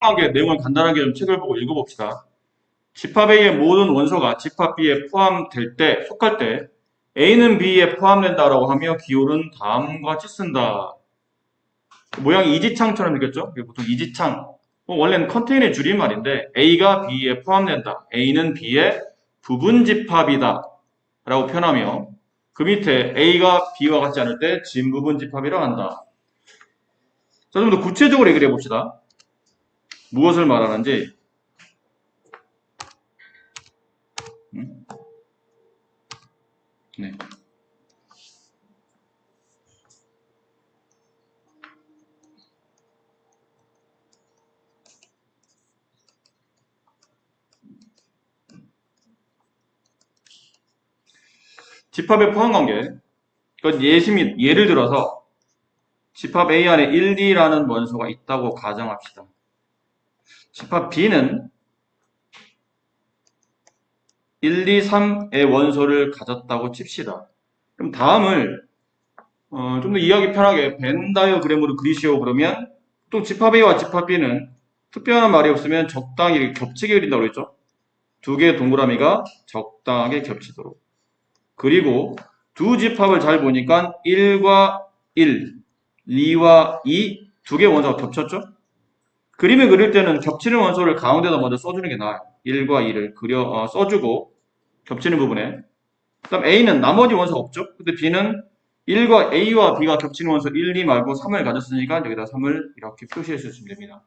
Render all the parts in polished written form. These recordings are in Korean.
포함관계 내용을 간단하게 좀 책을 보고 읽어봅시다. 집합 A의 모든 원소가 집합 B에 포함될 때, 속할 때 A는 B에 포함된다라고 하며 기호는 다음과 같이 쓴다. 모양이 이지창처럼 생겼죠? 이게 보통 이지창. 원래는 컨테이너의 줄임말인데 A가 B에 포함된다. A는 B의 부분집합이다. 라고 표현하며 그 밑에 A가 B와 같지 않을 때 진부분집합이라고 한다. 자, 좀 더 구체적으로 얘기를 해봅시다. 무엇을 말하는지. 네. 집합의 포함관계. 예를 들어서 집합 A 안에 1, 2라는 원소가 있다고 가정합시다. 집합 B는 1, 2, 3의 원소를 가졌다고 칩시다. 그럼 다음을 좀 더 이해하기 편하게 벤 다이어그램으로 그리시오 그러면 또 집합 A와 집합 B는 특별한 말이 없으면 적당히 겹치게 그린다고 그랬죠. 두 개의 동그라미가 적당하게 겹치도록. 그리고 두 집합을 잘 보니까 1과 1, 2와 2, 두 개의 원소가 겹쳤죠? 그림을 그릴 때는 겹치는 원소를 가운데다 먼저 써주는 게 나아요. 1과 2를 써주고 겹치는 부분에. 그 다음 A는 나머지 원소가 없죠? 근데 B는 1과 A와 B가 겹치는 원소 1, 2 말고 3을 가졌으니까 여기다 3을 이렇게 표시해 주시면 됩니다.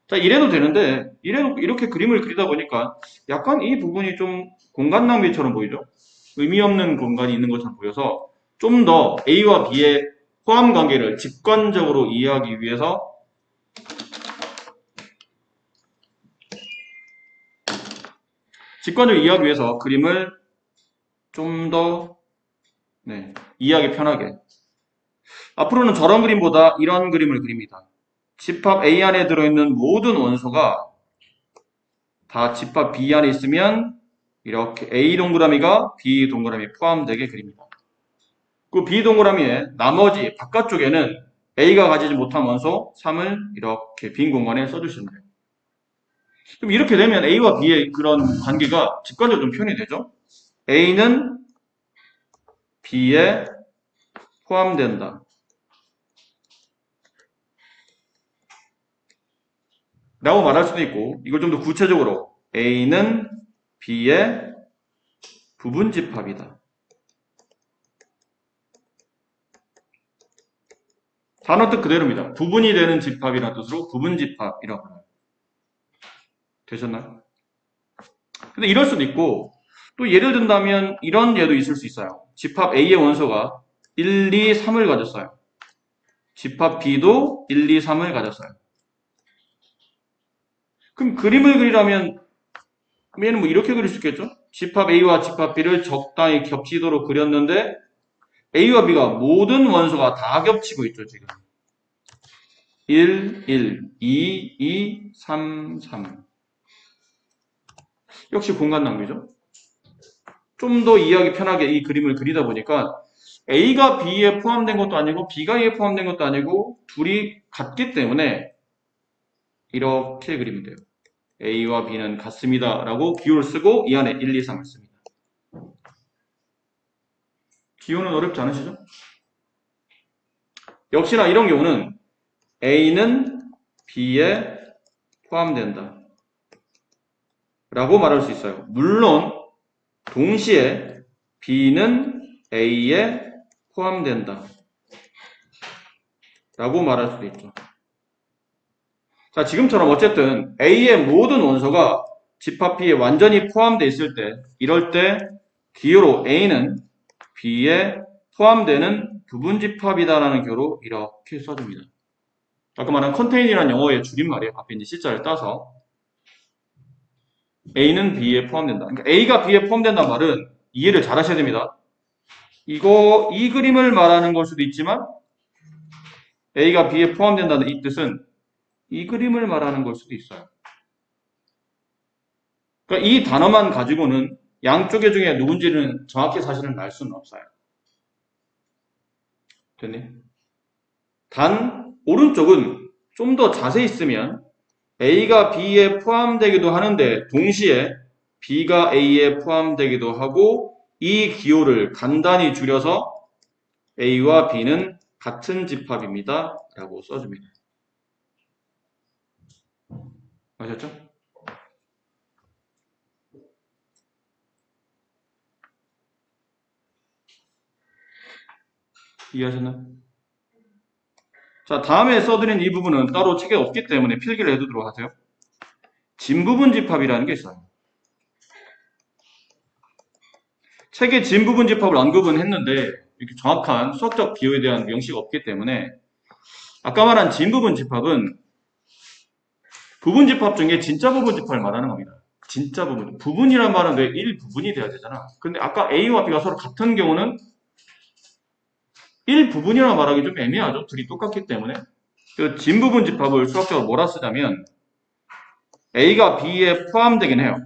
자, 이래도 되는데 이렇게 그림을 그리다 보니까 약간 이 부분이 좀 공간 낭비처럼 보이죠? 의미 없는 공간이 있는 것처럼 보여서 좀 더 A와 B의 포함 관계를 직관적으로 이해하기 위해서 그림을 좀 더 이해하기 편하게 앞으로는 저런 그림보다 이런 그림을 그립니다. 집합 A 안에 들어있는 모든 원소가 다 집합 B 안에 있으면 이렇게 A 동그라미가 B 동그라미에 포함되게 그립니다. 그 B 동그라미의 나머지 바깥쪽에는 A가 가지지 못한 원소 3을 이렇게 빈 공간에 써주시면 돼요. 그럼 이렇게 되면 A와 B의 그런 관계가 직관적으로 좀 표현이 되죠. A는 B에 포함된다. 라고 말할 수도 있고 이걸 좀 더 구체적으로 A는 B의 부분집합이다. 단어 뜻 그대로입니다. 부분이 되는 집합이라는 뜻으로 부분집합이라고 해요. 되셨나요? 근데 이럴 수도 있고 또 예를 든다면 이런 예도 있을 수 있어요. 집합 A의 원소가 1, 2, 3을 가졌어요. 집합 B도 1, 2, 3을 가졌어요. 그럼 그림을 그리라면 얘는 뭐 이렇게 그릴 수 있겠죠? 집합 A와 집합 B를 적당히 겹치도록 그렸는데 A와 B가 모든 원소가 다 겹치고 있죠, 지금. 1, 1, 2, 2, 3, 3. 역시 공간 낭비죠? 좀 더 이해하기 편하게 이 그림을 그리다 보니까 A가 B에 포함된 것도 아니고 B가 A에 포함된 것도 아니고 둘이 같기 때문에 이렇게 그리면 돼요. A와 B는 같습니다. 라고 기호를 쓰고 이 안에 1, 2, 3을 씁니다. 기호는 어렵지 않으시죠? 역시나 이런 경우는 A는 B에 포함된다. 라고 말할 수 있어요. 물론 동시에 B는 A에 포함된다. 라고 말할 수도 있죠. 자, 지금처럼 어쨌든 A의 모든 원소가 집합 B에 완전히 포함되어 있을 때, 이럴 때 기호로 A는 B에 포함되는 부분집합이다라는 기호로 이렇게 써줍니다. 아까 말한 컨테인이라는 영어의 줄임말이에요. 앞에 이제 C자를 따서 A는 B에 포함된다. 그러니까 A가 B에 포함된다는 말은 이해를 잘 하셔야 됩니다. 이 그림을 말하는 걸 수도 있지만 A가 B에 포함된다는 이 뜻은 이 그림을 말하는 걸 수도 있어요. 그러니까 이 단어만 가지고는 양쪽의 중에 누군지는 정확히 사실은 알 수는 없어요. 됐니? 단 오른쪽은 좀 더 자세히 쓰면 A가 B에 포함되기도 하는데 동시에 B가 A에 포함되기도 하고 이 기호를 간단히 줄여서 A와 B는 같은 집합입니다. 라고 써줍니다. 아셨죠? 이해하셨나요? 자, 다음에 써드린 이 부분은 따로 책에 없기 때문에 필기를 해두도록 하세요. 진부분 집합이라는 게 있어요. 책에 진부분 집합을 언급은 했는데 이렇게 정확한 수학적 기호에 대한 명시가 없기 때문에 아까 말한 진부분 집합은 부분 집합 중에 진짜 부분 집합을 말하는 겁니다. 진짜 부분. 부분이란 말은 왜 일부분이 돼야 되잖아. 근데 아까 A와 B가 서로 같은 경우는 일부분이라 말하기 좀 애매하죠. 둘이 똑같기 때문에. 그 진부분 집합을 수학적으로 뭐라 쓰자면 A가 B에 포함되긴 해요.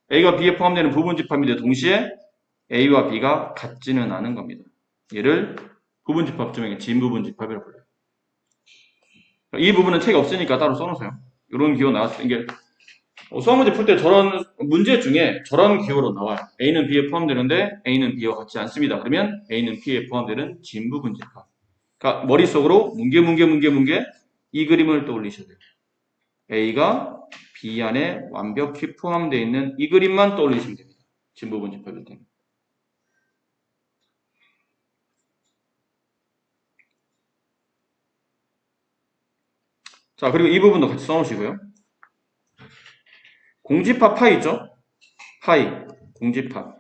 A가 B에 포함되는 부분 집합인데 동시에 A와 B가 같지는 않은 겁니다. 얘를 부분 집합 중에 진부분 집합이라고 불러요. 이 부분은 책이 없으니까 따로 써놓으세요. 이런 기호 나왔을 때 수학 문제 풀 때 저런 문제 중에 저런 기호로 나와요. A는 B에 포함되는데 A는 B와 같지 않습니다. 그러면 A는 B에 포함되는 진부분 집합. 그러니까 머릿속으로 뭉게 이 그림을 떠올리셔야 돼요. A가 B 안에 완벽히 포함되어 있는 이 그림만 떠올리시면 됩니다. 진부분 집합일 때는. 자, 그리고 이 부분도 같이 써놓으시고요. 공집합 파이 있죠? 파이, 공집합.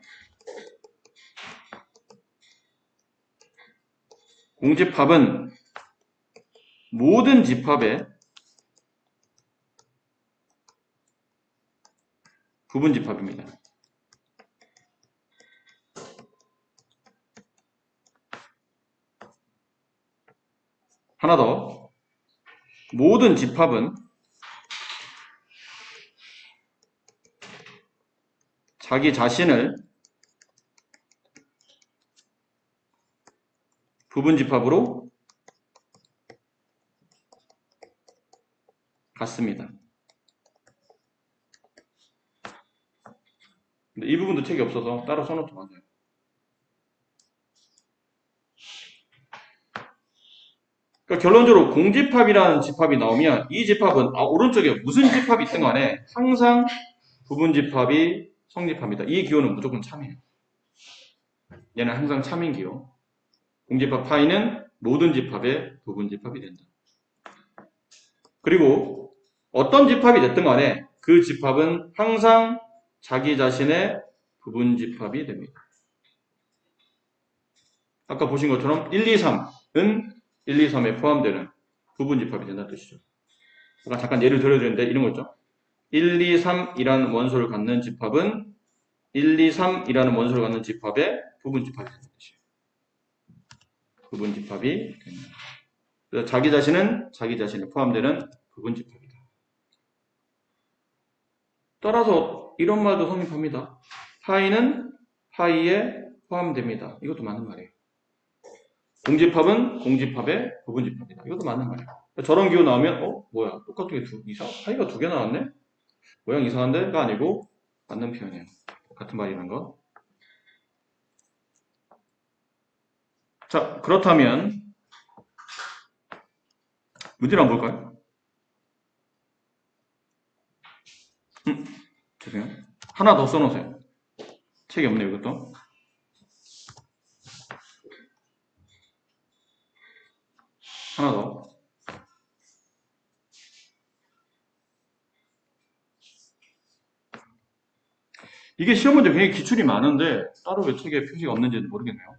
공집합은 모든 집합의 부분 집합입니다. 하나 더. 모든 집합은 자기 자신을 부분 집합으로 갖습니다. 근데 이 부분도 책이 없어서 따로 써놓지 마세요. 그러니까 결론적으로 공집합이라는 집합이 나오면 이 집합은 오른쪽에 무슨 집합이 있든 간에 항상 부분 집합이 성립합니다. 이 기호는 무조건 참이에요. 얘는 항상 참인 기호. 공집합 파이는 모든 집합의 부분 집합이 된다. 그리고 어떤 집합이 됐든 간에 그 집합은 항상 자기 자신의 부분 집합이 됩니다. 아까 보신 것처럼 1, 2, 3은 1, 2, 3에 포함되는 부분 집합이 된다는 뜻이죠. 잠깐 예를 들어드렸는데 이런 거 있죠. 1, 2, 3이라는 원소를 갖는 집합은 1, 2, 3이라는 원소를 갖는 집합의 부분 집합이 된다는 뜻이에요. 부분 집합이 됩니다. 그래서 자기 자신은 자기 자신에 포함되는 부분 집합이다. 따라서 이런 말도 성립합니다. 파이는 파이에 포함됩니다. 이것도 맞는 말이에요. 공집합은 공집합의 부분 집합이다. 이것도 맞는 말이에요. 저런 기호 나오면 뭐야 똑같은 게 파이가 두 개 나왔네? 모양 이상한데가 아니고 맞는 표현이에요. 같은 말이라는 거. 자, 그렇다면 문제를 한번 볼까요? 죄송해요. 하나 더 써놓으세요. 책이 없네요, 이것도. 하나 더. 이게 시험 문제 굉장히 기출이 많은데 따로 왜 책에 표시가 없는지는 모르겠네요.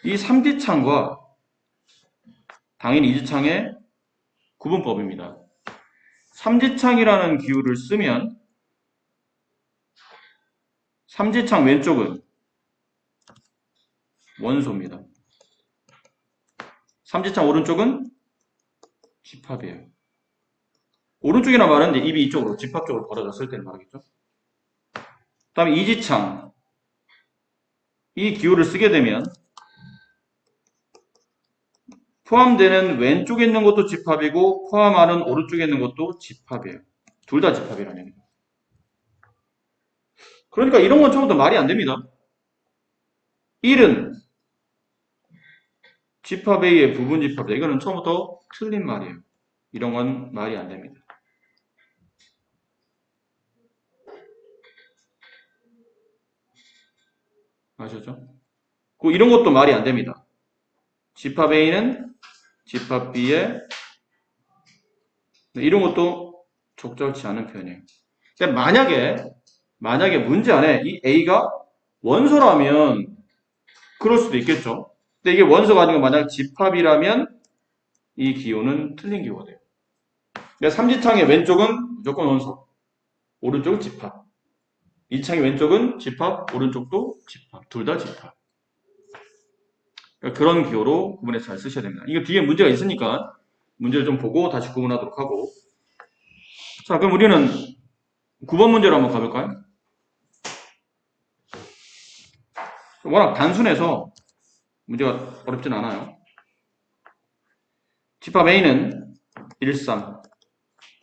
이 3지창과 당연히 2지창의 구분법입니다. 3지창이라는 기호를 쓰면 3지창 왼쪽은 원소입니다. 3지창 오른쪽은 집합이에요. 오른쪽이란 말은 이제 입이 이쪽으로 집합 쪽으로 벌어졌을 때는 말이겠죠. 그 다음에 2지창 이 기호를 쓰게 되면 포함되는 왼쪽에 있는 것도 집합이고 포함하는 오른쪽에 있는 것도 집합이에요. 둘 다 집합이라는 얘기죠. 그러니까 이런 건 처음부터 말이 안 됩니다. 1은 집합 A의 부분 집합이다. 이거는 처음부터 틀린 말이에요. 이런 건 말이 안 됩니다. 아셨죠? 이런 것도 말이 안 됩니다. 집합 A는 집합 B의 이런 것도 적절치 않은 표현이에요. 근데 만약에 문제 안에 이 A가 원소라면 그럴 수도 있겠죠. 근데 이게 원소가 아니고 만약 집합이라면 이 기호는 틀린 기호가 돼요. 그러니까 삼지창의 왼쪽은 무조건 원소, 오른쪽은 집합. 이창의 왼쪽은 집합, 오른쪽도 집합. 둘 다 집합. 그러니까 그런 기호로 구분해서 잘 쓰셔야 됩니다. 이거 뒤에 문제가 있으니까 문제를 좀 보고 다시 구분하도록 하고. 자, 그럼 우리는 9번 문제로 한번 가볼까요? 워낙 단순해서 문제가 어렵진 않아요. 집합 A는 1, 3,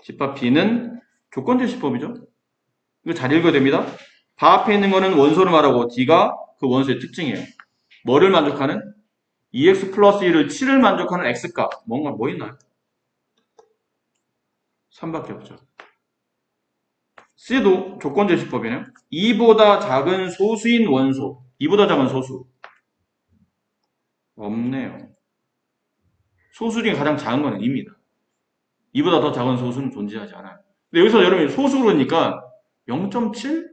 집합 B는 조건제시법이죠. 이거 잘 읽어야 됩니다. 바 앞에 있는 거는 원소를 말하고 D가 그 원소의 특징이에요. 뭐를 만족하는? 2x 플러스 1을 7을 만족하는 x값. 뭔가 뭐 있나요? 3밖에 없죠. C도 조건제시법이네요. 2보다 작은 소수인 원소. 2보다 작은 소수. 없네요. 소수 중에 가장 작은 거는 2입니다. 2보다 더 작은 소수는 존재하지 않아요. 근데 여기서 여러분이 소수 그러니까 0.7?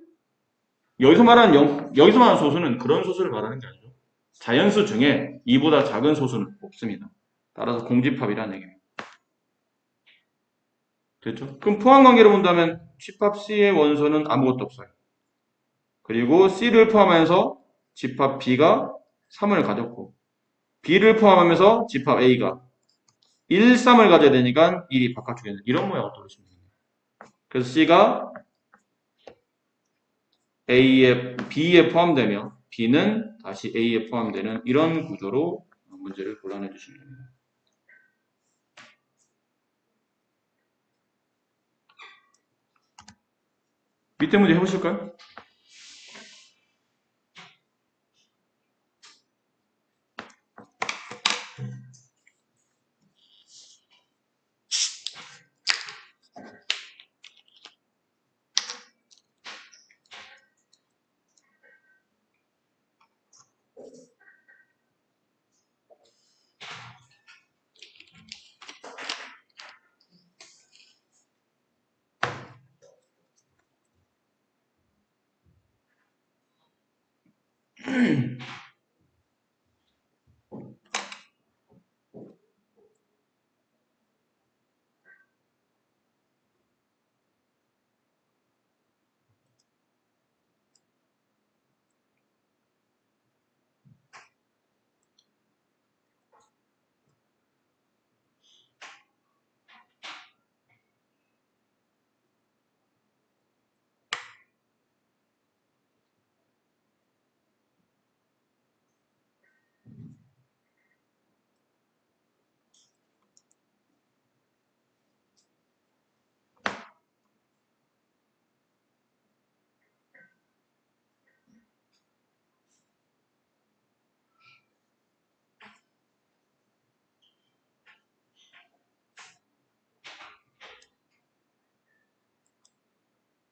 여기서 말하는 소수는 그런 소수를 말하는 게 아니죠. 자연수 중에 2보다 작은 소수는 없습니다. 따라서 공집합이라는 얘기입니다. 됐죠? 그럼 포함관계로 본다면 집합 C의 원소는 아무것도 없어요. 그리고 C를 포함해서 집합 B가 3을 가졌고 B를 포함하면서 집합 A가 1, 3을 가져야 되니까 1이 바깥쪽에 있는 이런 모양을 떠오르시면 됩니다. 그래서 C가 B에 포함되며 B는 다시 A에 포함되는 이런 구조로 문제를 골라내 주시면 됩니다. 밑에 문제 해보실까요?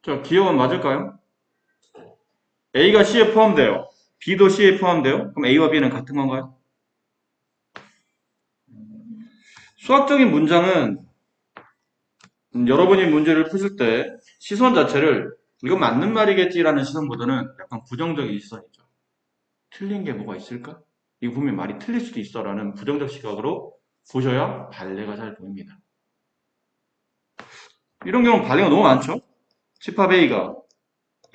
자, 기억은 맞을까요? A가 C에 포함돼요. B도 C에 포함돼요. 그럼 A와 B는 같은 건가요? 수학적인 문장은 여러분이 문제를 푸실 때 시선 자체를 이건 맞는 말이겠지라는 시선보다는 약간 부정적인 시선이죠. 틀린 게 뭐가 있을까? 이거 보면 말이 틀릴 수도 있어라는 부정적 시각으로 보셔야 발레가 잘 보입니다. 이런 경우는 발레가 너무 많죠? 집합 A가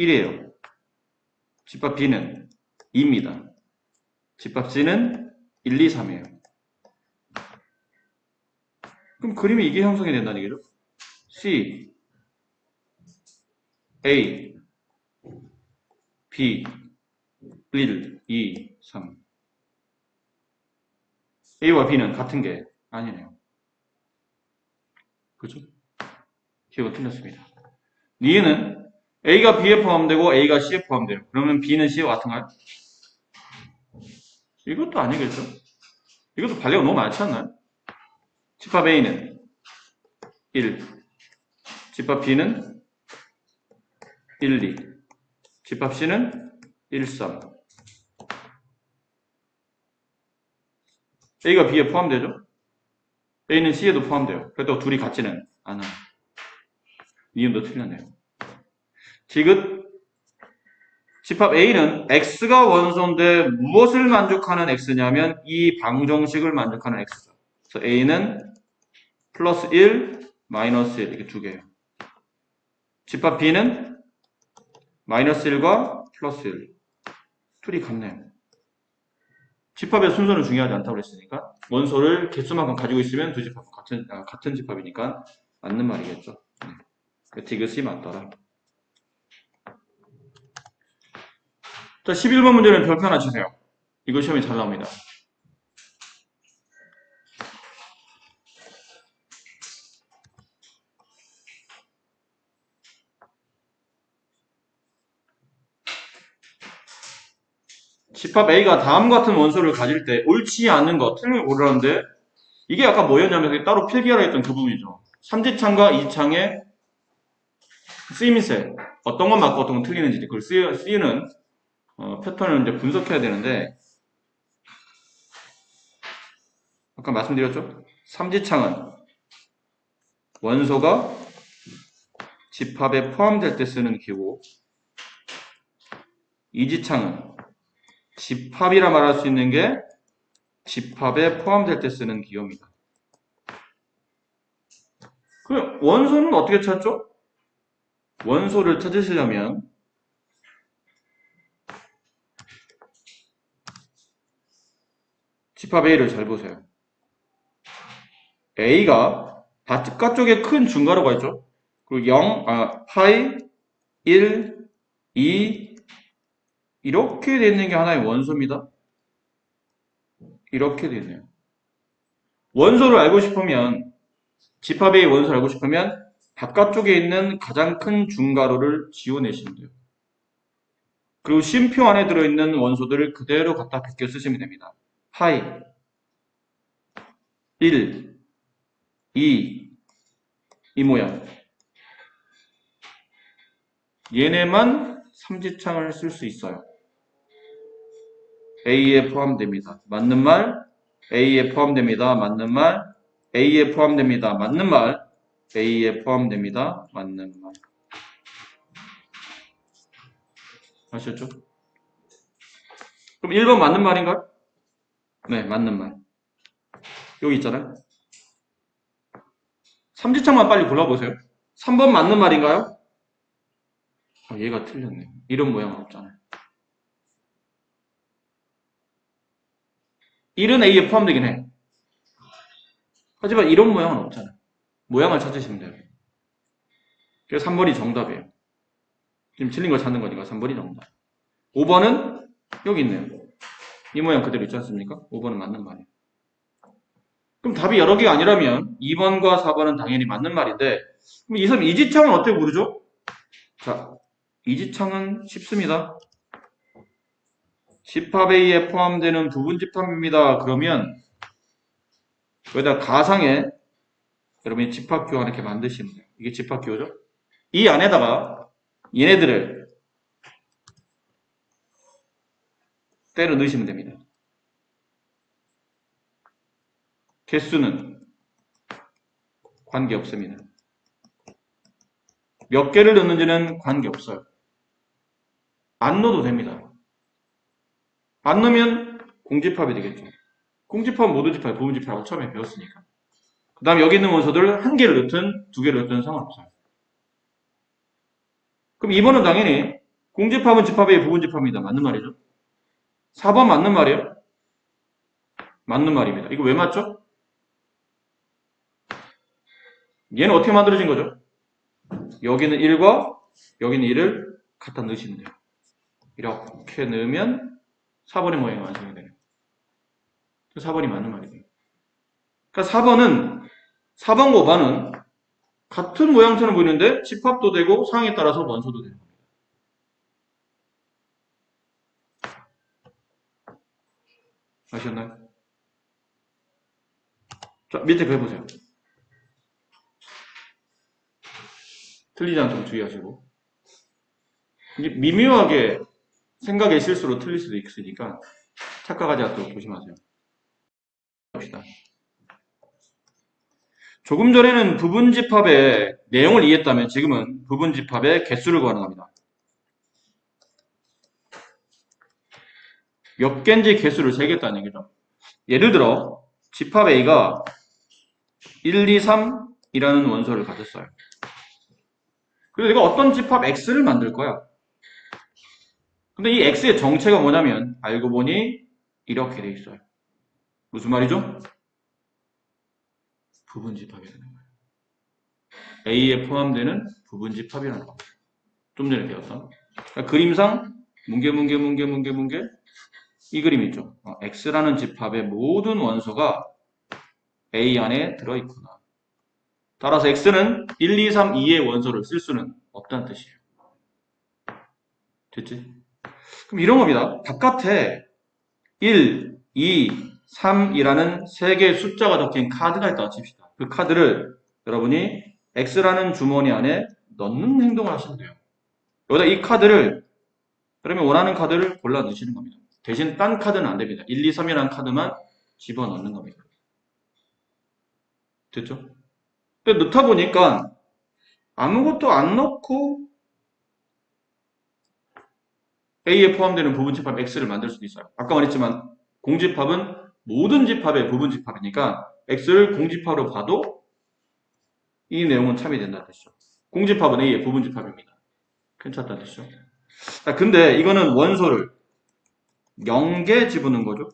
1이에요. 집합 B는 2입니다. 집합 C는 1, 2, 3이에요. 그럼 그림이 이게 형성이 된다는 얘기죠? C, A, B, 1, 2, 3. A와 B는 같은 게 아니네요. 그죠? 기호가 틀렸습니다. 니은 A가 B에 포함되고 A가 C에 포함돼요. 그러면 B는 C와 같은가요? 이것도 아니겠죠? 이것도 반례가 너무 많지 않나요? 집합 A는 1, 집합 B는 1, 2, 집합 C는 1, 3. A가 B에 포함되죠? A는 C에도 포함돼요. 그렇다고 둘이 같지는 않아요. 니은도 틀렸네요. 지금 집합 A는 X가 원소인데 무엇을 만족하는 X냐면 이 방정식을 만족하는 X죠. 그래서 A는 플러스 1, 마이너스 1 이렇게 두 개예요. 집합 B는 마이너스 1과 플러스 1. 둘이 같네요. 집합의 순서는 중요하지 않다고 그랬으니까 원소를 개수만큼 가지고 있으면 두 집합은 같은 집합이니까 맞는 말이겠죠. 네. 이것이 맞더라. 자, 11번 문제는 별표 하나 치세요. 이거 시험에 잘 나옵니다. 집합 A가 다음 같은 원소를 가질 때 옳지 않은 것, 틀린 걸 고르라는데 이게 아까 뭐였냐면 따로 필기하라 했던 그 부분이죠. 삼지창과 이지창의 쓰임새 어떤 건 맞고 어떤 건 틀리는지 그걸 쓰이는 패턴을 이제 분석해야 되는데 아까 말씀드렸죠? 삼지창은 원소가 집합에 포함될 때 쓰는 기호고 이지창은 집합이라 말할 수 있는 게 집합에 포함될 때 쓰는 기호입니다. 그럼 원소는 어떻게 찾죠? 원소를 찾으시려면 집합 A를 잘 보세요. A가 바깥쪽에 큰 중괄호가 있죠? 그리고 0, 파이, 1, 2 이렇게 되어 있는 게 하나의 원소입니다. 이렇게 되어 있네요. 원소를 알고 싶으면 집합 A의 원소를 알고 싶으면 바깥쪽에 있는 가장 큰 중괄호를 지워내시면 돼요. 그리고 쉼표 안에 들어있는 원소들을 그대로 갖다 베껴 쓰시면 됩니다. 파이, 1, 2, 이 모양. 얘네만 삼지창을 쓸 수 있어요. A에 포함됩니다. 맞는 말, A에 포함됩니다. 맞는 말, A에 포함됩니다. 맞는 말, A에 포함됩니다. 맞는 말. 아셨죠? 그럼 1번 맞는 말인가요? 네, 맞는 말. 여기 있잖아요. 삼지창만 빨리 골라보세요. 3번 맞는 말인가요? 얘가 틀렸네. 이런 모양은 없잖아요. 1은 A에 포함되긴 해. 하지만 이런 모양은 없잖아요. 모양을 찾으시면 돼요. 그래서 3번이 정답이에요. 지금 틀린 걸 찾는 거니까 3번이 정답. 5번은 여기 있네요. 이 모양 그대로 있지 않습니까? 5번은 맞는 말이에요. 그럼 답이 여러 개가 아니라면 2번과 4번은 당연히 맞는 말인데 그럼 이지창은 어떻게 부르죠? 자, 이지창은 쉽습니다. 집합 A에 포함되는 부분 집합입니다. 그러면 여기다 가상에 여러분이 집합기호 이렇게 만드시면 돼요. 이게 집합기호죠? 이 안에다가 얘네들을 때려 넣으시면 됩니다. 개수는 관계없습니다. 몇 개를 넣는지는 관계없어요. 안 넣어도 됩니다. 안 넣으면 공집합이 되겠죠. 공집합은 모두 집합, 부분 집합이라고 처음에 배웠으니까. 그 다음에 여기 있는 원소들 한 개를 넣든 두 개를 넣든 상관없어요. 그럼 2번은 당연히 공집합은 집합의 부분 집합입니다. 맞는 말이죠. 4번 맞는 말이에요? 맞는 말입니다. 이거 왜 맞죠? 얘는 어떻게 만들어진 거죠? 여기는 1과 여기는 1을 갖다 넣으시면 돼요. 이렇게 넣으면 4번의 모양이 완성이 돼요. 4번이 맞는 말이에요. 그러니까 4번 고반은 같은 모양처럼 보이는데 집합도 되고 상황에 따라서 원소도 되는 겁니다. 아시겠나요? 자, 밑에 그 해보세요. 틀리지 않도록 주의하시고. 미묘하게 생각의 실수로 틀릴 수도 있으니까 착각하지 않도록 조심하세요. 봅시다. 조금 전에는 부분집합의 내용을 이해했다면 지금은 부분집합의 개수를 구하는 겁니다. 몇 개인지 개수를 세겠다는 얘기죠. 예를 들어 집합 A가 1, 2, 3이라는 원소를 가졌어요. 그래서 내가 어떤 집합 X를 만들 거야. 근데 이 X의 정체가 뭐냐면 알고 보니 이렇게 돼 있어요. 무슨 말이죠? 부분집합이 되는 거예요. A에 포함되는 부분집합이라는 겁니다. 좀 전에 배웠던. 그러니까 그림상 뭉게 이 그림 있죠. X라는 집합의 모든 원소가 A 안에 들어있구나. 따라서 X는 1, 2, 3, 2의 원소를 쓸 수는 없다는 뜻이에요. 됐지? 그럼 이런 겁니다. 바깥에 1, 2, 3이라는 세 개의 숫자가 적힌 카드가 있다고 칩시다. 그 카드를 여러분이 X라는 주머니 안에 넣는 행동을 하시면 돼요. 여기다 이 카드를, 그러면 원하는 카드를 골라 넣으시는 겁니다. 대신 딴 카드는 안 됩니다. 1, 2, 3이라는 카드만 집어넣는 겁니다. 됐죠? 근데 넣다 보니까 아무것도 안 넣고 A에 포함되는 부분집합 X를 만들 수도 있어요. 아까 말했지만 공집합은 모든 집합의 부분집합이니까 X를 공집합으로 봐도 이 내용은 참여된다는 뜻이죠. 공집합은 A의 부분집합입니다. 괜찮다는 뜻이죠. 자, 근데 이거는 원소를 0개 집어넣은 거죠.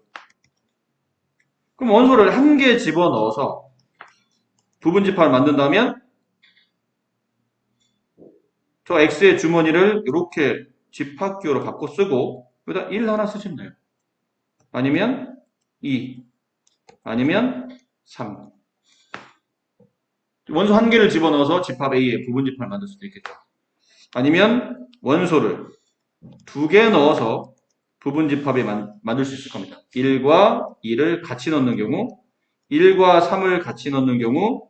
그럼 원소를 1개 집어넣어서 부분집합을 만든다면 저 X의 주머니를 이렇게 집합기호로 바꿔 쓰고 여기다 1 하나 쓰시면 돼요. 아니면 2, 아니면 3. 원소 1개를 집어넣어서 집합 A의 부분집합을 만들 수도 있겠죠. 아니면 원소를 2개 넣어서 부분집합에 만들 수 있을 겁니다. 1과 2를 같이 넣는 경우, 1과 3을 같이 넣는 경우,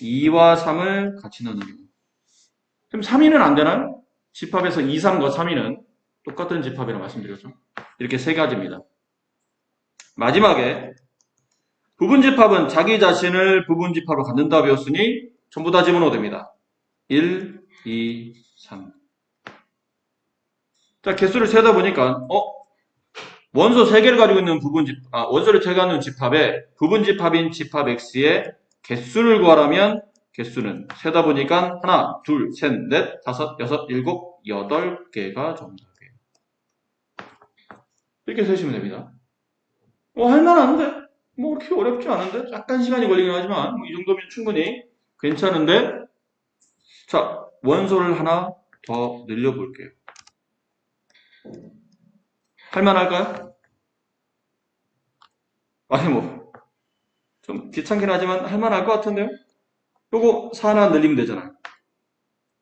2와 3을 같이 넣는 경우. 그럼 3위는 안 되나요? 집합에서 2, 3과 3위는 똑같은 집합이라고 말씀드렸죠. 이렇게 세 가지입니다. 마지막에 부분집합은 자기 자신을 부분집합으로 갖는다 배웠으니 전부 다 집어넣어도 됩니다. 1, 2, 3. 자, 개수를 세다 보니까 원소 3개를 가지고 있는 원소를 제거하는 집합에 부분집합인 집합 X의 개수를 구하라면 개수는 세다 보니까 하나, 둘, 셋, 넷, 다섯, 여섯, 일곱, 8개가 정답이에요. 이렇게 세시면 됩니다. 할만한데? 그렇게 어렵지 않은데? 약간 시간이 걸리긴 하지만 이 정도면 충분히 괜찮은데 자, 원소를 하나 더 늘려볼게요. 할만할까요? 아니 좀 귀찮긴 하지만 할만할 것 같은데요? 요거 4 하나 늘리면 되잖아요.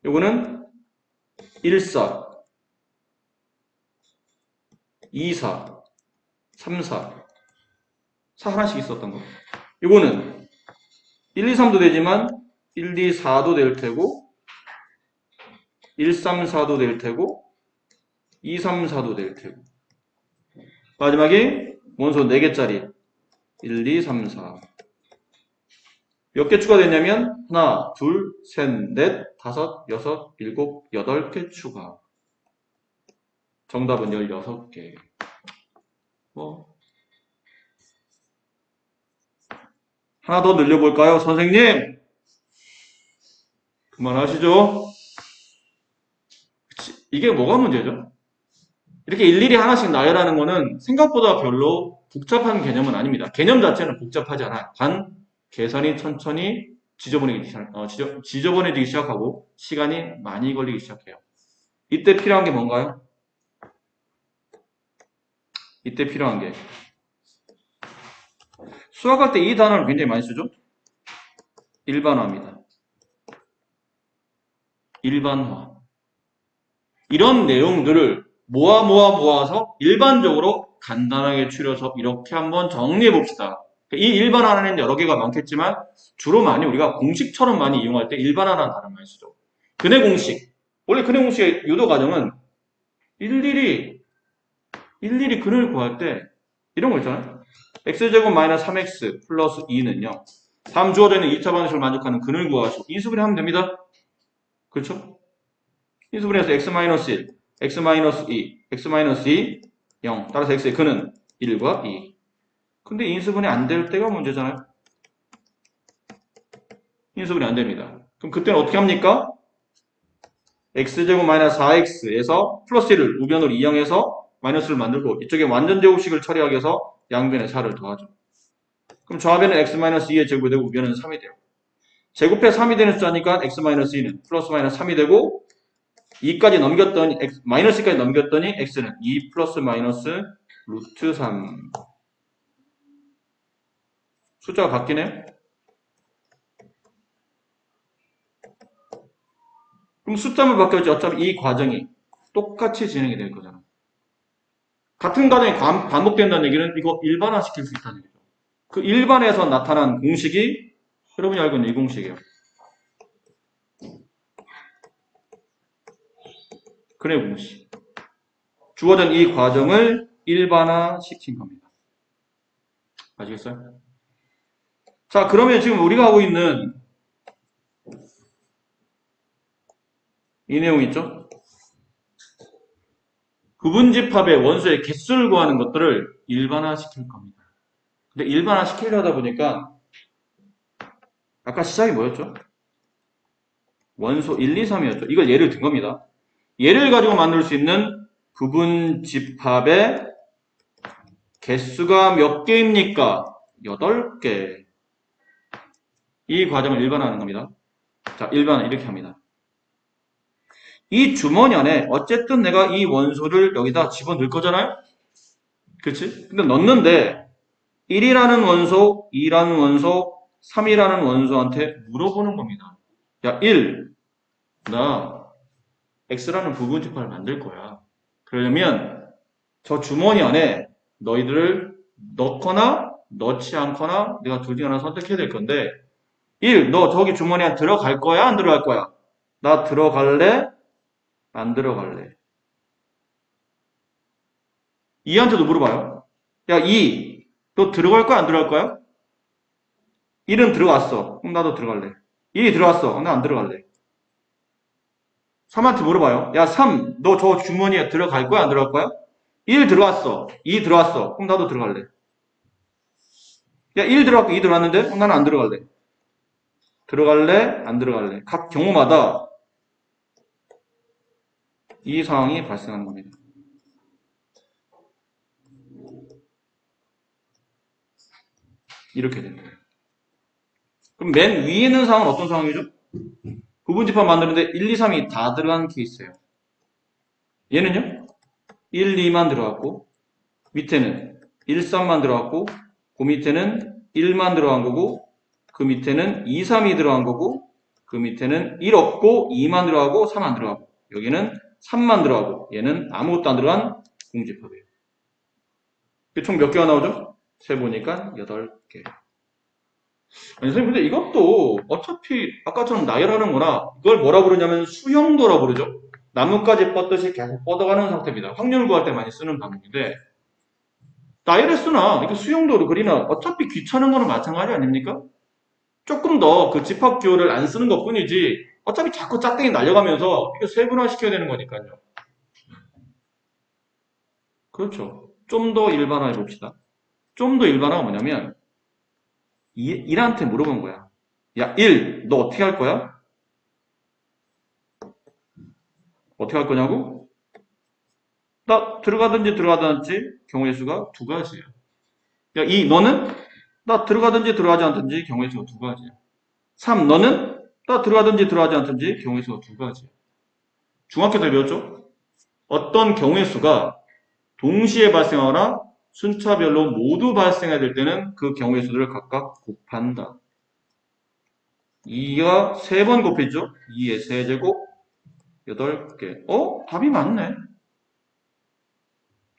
요거는 1사, 2사, 3사, 4 하나씩 있었던 거. 요거는 1, 2, 3도 되지만 1, 2, 4도 될 테고 1, 3, 4도 될 테고 2, 3, 4도 될 테고 마지막에 원소 4개짜리 1, 2, 3, 4 몇 개 추가됐냐면 하나, 둘, 셋, 넷, 다섯, 여섯, 일곱, 8개 추가. 정답은 16개. 하나 더 늘려볼까요? 선생님! 그만하시죠. 이게 뭐가 문제죠? 이렇게 일일이 하나씩 나열하는 거는 생각보다 별로 복잡한 개념은 아닙니다. 개념 자체는 복잡하지 않아요. 단 계산이 천천히 지저분해지기 시작하고 시간이 많이 걸리기 시작해요. 이때 필요한 게 뭔가요? 이때 필요한 게 수학할 때 이 단어를 굉장히 많이 쓰죠? 일반화입니다. 일반화. 이런 내용들을 모아서 일반적으로 간단하게 추려서 이렇게 한번 정리해 봅시다. 이 일반화는 여러 개가 많겠지만 주로 많이 우리가 공식처럼 많이 이용할 때 일반화라는 단어를 많이 쓰죠. 근해 공식. 원래 근해 공식의 유도 과정은 일일이 근을 구할 때 이런 거 있잖아요. x제곱 마이너스 3x 플러스 2는요. 다음 주어져 있는 2차 방식을 만족하는 근을 구하시고 인수분해 하면 됩니다. 그렇죠? 인수분해해서 x-1, x-2, x-2, 0. 따라서 x의 근은 1과 2. 근데 인수분해 안 될 때가 문제잖아요. 인수분해 안 됩니다. 그럼 그때는 어떻게 합니까? x제곱 마이너스 4x에서 플러스 1을 우변으로 이용해서 마이너스를 만들고 이쪽에 완전 제곱식을 처리하기 위해서 양변에 4를 더하죠. 그럼 좌변은 x-2의 제곱이 되고 우변은 3이 돼요. 제곱해 3이 되는 숫자니까 x-2는 플러스 마이너스 3이 되고 2까지 넘겼더니 마이너스 2까지 넘겼더니 x는 2 플러스 마이너스 루트 3. 숫자가 바뀌네요. 그럼 숫자만 바뀌었지 어차피 이 과정이 똑같이 진행이 될 거잖아. 같은 과정이 반복된다는 얘기는 이거 일반화 시킬 수 있다는 얘기죠. 그 일반에서 나타난 공식이 여러분이 알고 있는 이 공식이에요. 근해 공식. 주어진 이 과정을 일반화 시킨 겁니다. 아시겠어요? 자, 그러면 지금 우리가 하고 있는 이 내용 있죠? 부분집합의 원소의 개수를 구하는 것들을 일반화 시킬 겁니다. 근데 일반화 시키려다 보니까 아까 시작이 뭐였죠? 원소 1, 2, 3이었죠. 이걸 예를 든 겁니다. 얘를 가지고 만들 수 있는 부분집합의 개수가 몇 개입니까? 8개. 이 과정을 일반화하는 겁니다. 자, 일반화 이렇게 합니다. 이 주머니 안에 어쨌든 내가 이 원소를 여기다 집어넣을 거잖아요? 그치? 근데 넣는데 1이라는 원소, 2라는 원소, 3이라는 원소한테 물어보는 겁니다. 야, 1, 나 X라는 부분집합을 만들 거야. 그러려면 저 주머니 안에 너희들을 넣거나 넣지 않거나 내가 둘 중에 하나 선택해야 될 건데 1, 너 저기 주머니 안에 들어갈 거야? 안 들어갈 거야? 나 들어갈래? 안 들어갈래? 2한테도 물어봐요. 야, 2, 너 들어갈 거야? 안 들어갈 거야? 1은 들어갔어. 그럼 나도 들어갈래. 1이 들어왔어. 나 안 들어갈래. 3한테 물어봐요. 야, 3, 너 저 주머니에 들어갈 거야? 안 들어갈 거야? 1 들어왔어. 2 들어왔어. 그럼 나도 들어갈래. 야, 1 들어갔고 2 들어왔는데? 그럼 나는 안 들어갈래. 들어갈래? 안 들어갈래. 각 경우마다 이 상황이 발생하는 겁니다. 이렇게 됩니다. 그럼 맨 위에 있는 상황은 어떤 상황이죠? 부분집합 만드는데 1, 2, 3이 다 들어간 케이스예요. 얘는요? 1, 2만 들어갔고 밑에는 1, 3만 들어갔고 그 밑에는 1만 들어간 거고 그 밑에는 2, 3이 들어간 거고 그 밑에는 1 없고 2만 들어가고 3 안 들어가고 여기는 3만 들어가고 얘는 아무것도 안 들어간 공집합이에요. 총 몇 개가 나오죠? 세보니까 8개. 아니, 선생님, 근데 이것도 어차피 아까처럼 나열하는 거나 이걸 뭐라 부르냐면 수형도라 부르죠. 나뭇가지 뻗듯이 계속 뻗어가는 상태입니다. 확률 구할 때 많이 쓰는 방법인데 나열을 쓰나 이렇게 수형도로 그리나 어차피 귀찮은 거는 마찬가지 아닙니까? 조금 더 그 집합 기호를 안 쓰는 것 뿐이지 어차피 자꾸 짝대기 날려가면서 이거 세분화 시켜야 되는 거니까요. 그렇죠. 좀 더 일반화해 봅시다. 좀 더 일반화가 뭐냐면 1한테 물어본 거야. 야, 1, 너 어떻게 할 거야? 어떻게 할 거냐고? 나 들어가든지 들어가든지 경우의 수가 두 가지야. 야, 2, 너는? 나 들어가든지 들어가지 않든지 경우의 수가 두 가지야. 3, 너는? 나 들어가든지 들어가지 않든지 경우의 수가 두 가지야. 중학교 때 배웠죠? 어떤 경우의 수가 동시에 발생하거나 순차별로 모두 발생해야 될 때는 그 경우의 수들을 각각 곱한다. 2가 3번 곱했죠? 2의 세제곱 8개. 답이 맞네.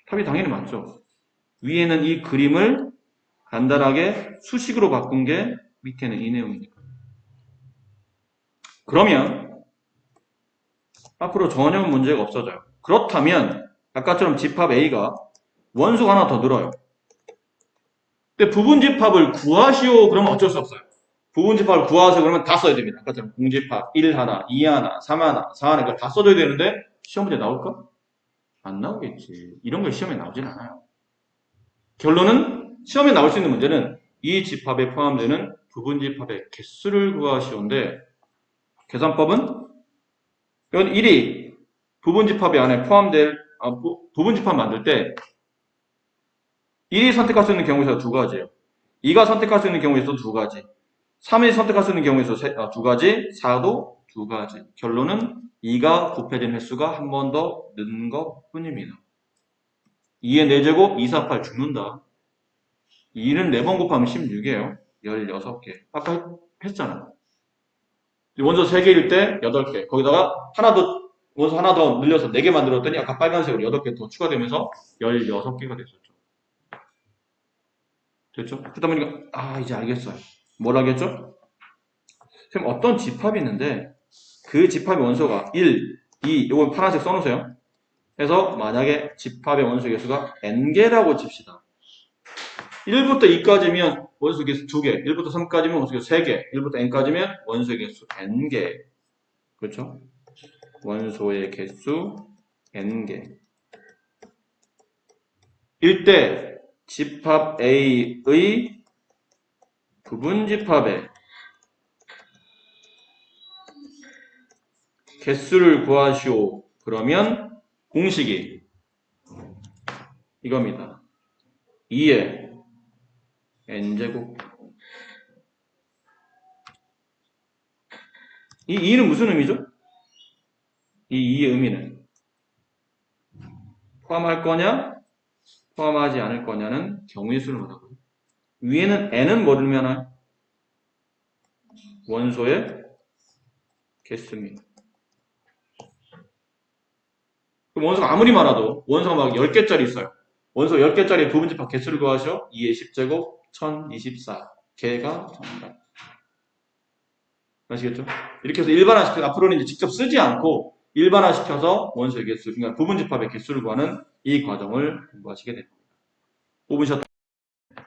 답이 당연히 맞죠. 위에는 이 그림을 간단하게 수식으로 바꾼 게 밑에는 이 내용이니까. 그러면 앞으로 전혀 문제가 없어져요. 그렇다면 아까처럼 집합 A가 원수가 하나 더 늘어요. 근데 부분집합을 구하시오 그러면 어쩔 수 없어요. 부분집합을 구하세요 그러면 다 써야 됩니다. 아까처럼 공집합 1 하나, 2 하나, 3 하나, 4 하나 이걸 다 써줘야 되는데 시험 문제 나올까? 안 나오겠지. 이런 거 시험에 나오진 않아요. 결론은 시험에 나올 수 있는 문제는 이 집합에 포함되는 부분집합의 개수를 구하시오인데 계산법은 이건 1이 부분집합 안에 포함될 부분집합 만들 때 1이 선택할 수 있는 경우에서 두 가지예요. 2가 선택할 수 있는 경우에서 두 가지. 3이 선택할 수 있는 경우에서 두 가지. 4도 두 가지. 결론은 2가 곱해진 횟수가 한 번 더 는 것 뿐입니다. 2의 4제곱 2, 4, 8 죽는다. 2는 4번 곱하면 16이에요. 16개. 아까 했잖아. 원소 3개일 때 8개. 거기다가 원소 하나 더 늘려서 4개 만들었더니 아까 빨간색으로 8개 더 추가되면서 16개가 됐었죠. 됐죠? 그러다 보니까 이제 알겠어요. 뭘 알겠죠? 지금 어떤 집합이 있는데 그 집합의 원소가 1, 2, 이거 파란색 써놓으세요. 그래서 만약에 집합의 원소 개수가 n개라고 칩시다. 1부터 2까지면 원소 개수 2개, 1부터 3까지면 원소 개수 3개, 1부터 n까지면 원소의 개수 n개. 그렇죠? 원소의 개수 n개. 일때 집합 A의 부분집합의 개수를 구하시오. 그러면 공식이 이겁니다. 2의 n제곱. 이 2는 무슨 의미죠? 이 2의 의미는 포함할 거냐 포함하지 않을 거냐는 경우의 수를 말하고요. 위에는 n은 뭐를 의미하나요? 원소의 개수입니다. 그럼 원소가 아무리 많아도 원소가 막 10개짜리 있어요. 원소 10개짜리 부분집합 개수를 구하셔. 2의 10제곱 1024개가 정답. 아시겠죠? 이렇게 해서 일반화시켜서 앞으로는 이제 직접 쓰지 않고 일반화시켜서 원소의 개수, 그러니까 부분집합의 개수를 구하는 이 과정을 공부하시게 됩니다. 5분 쉬었다.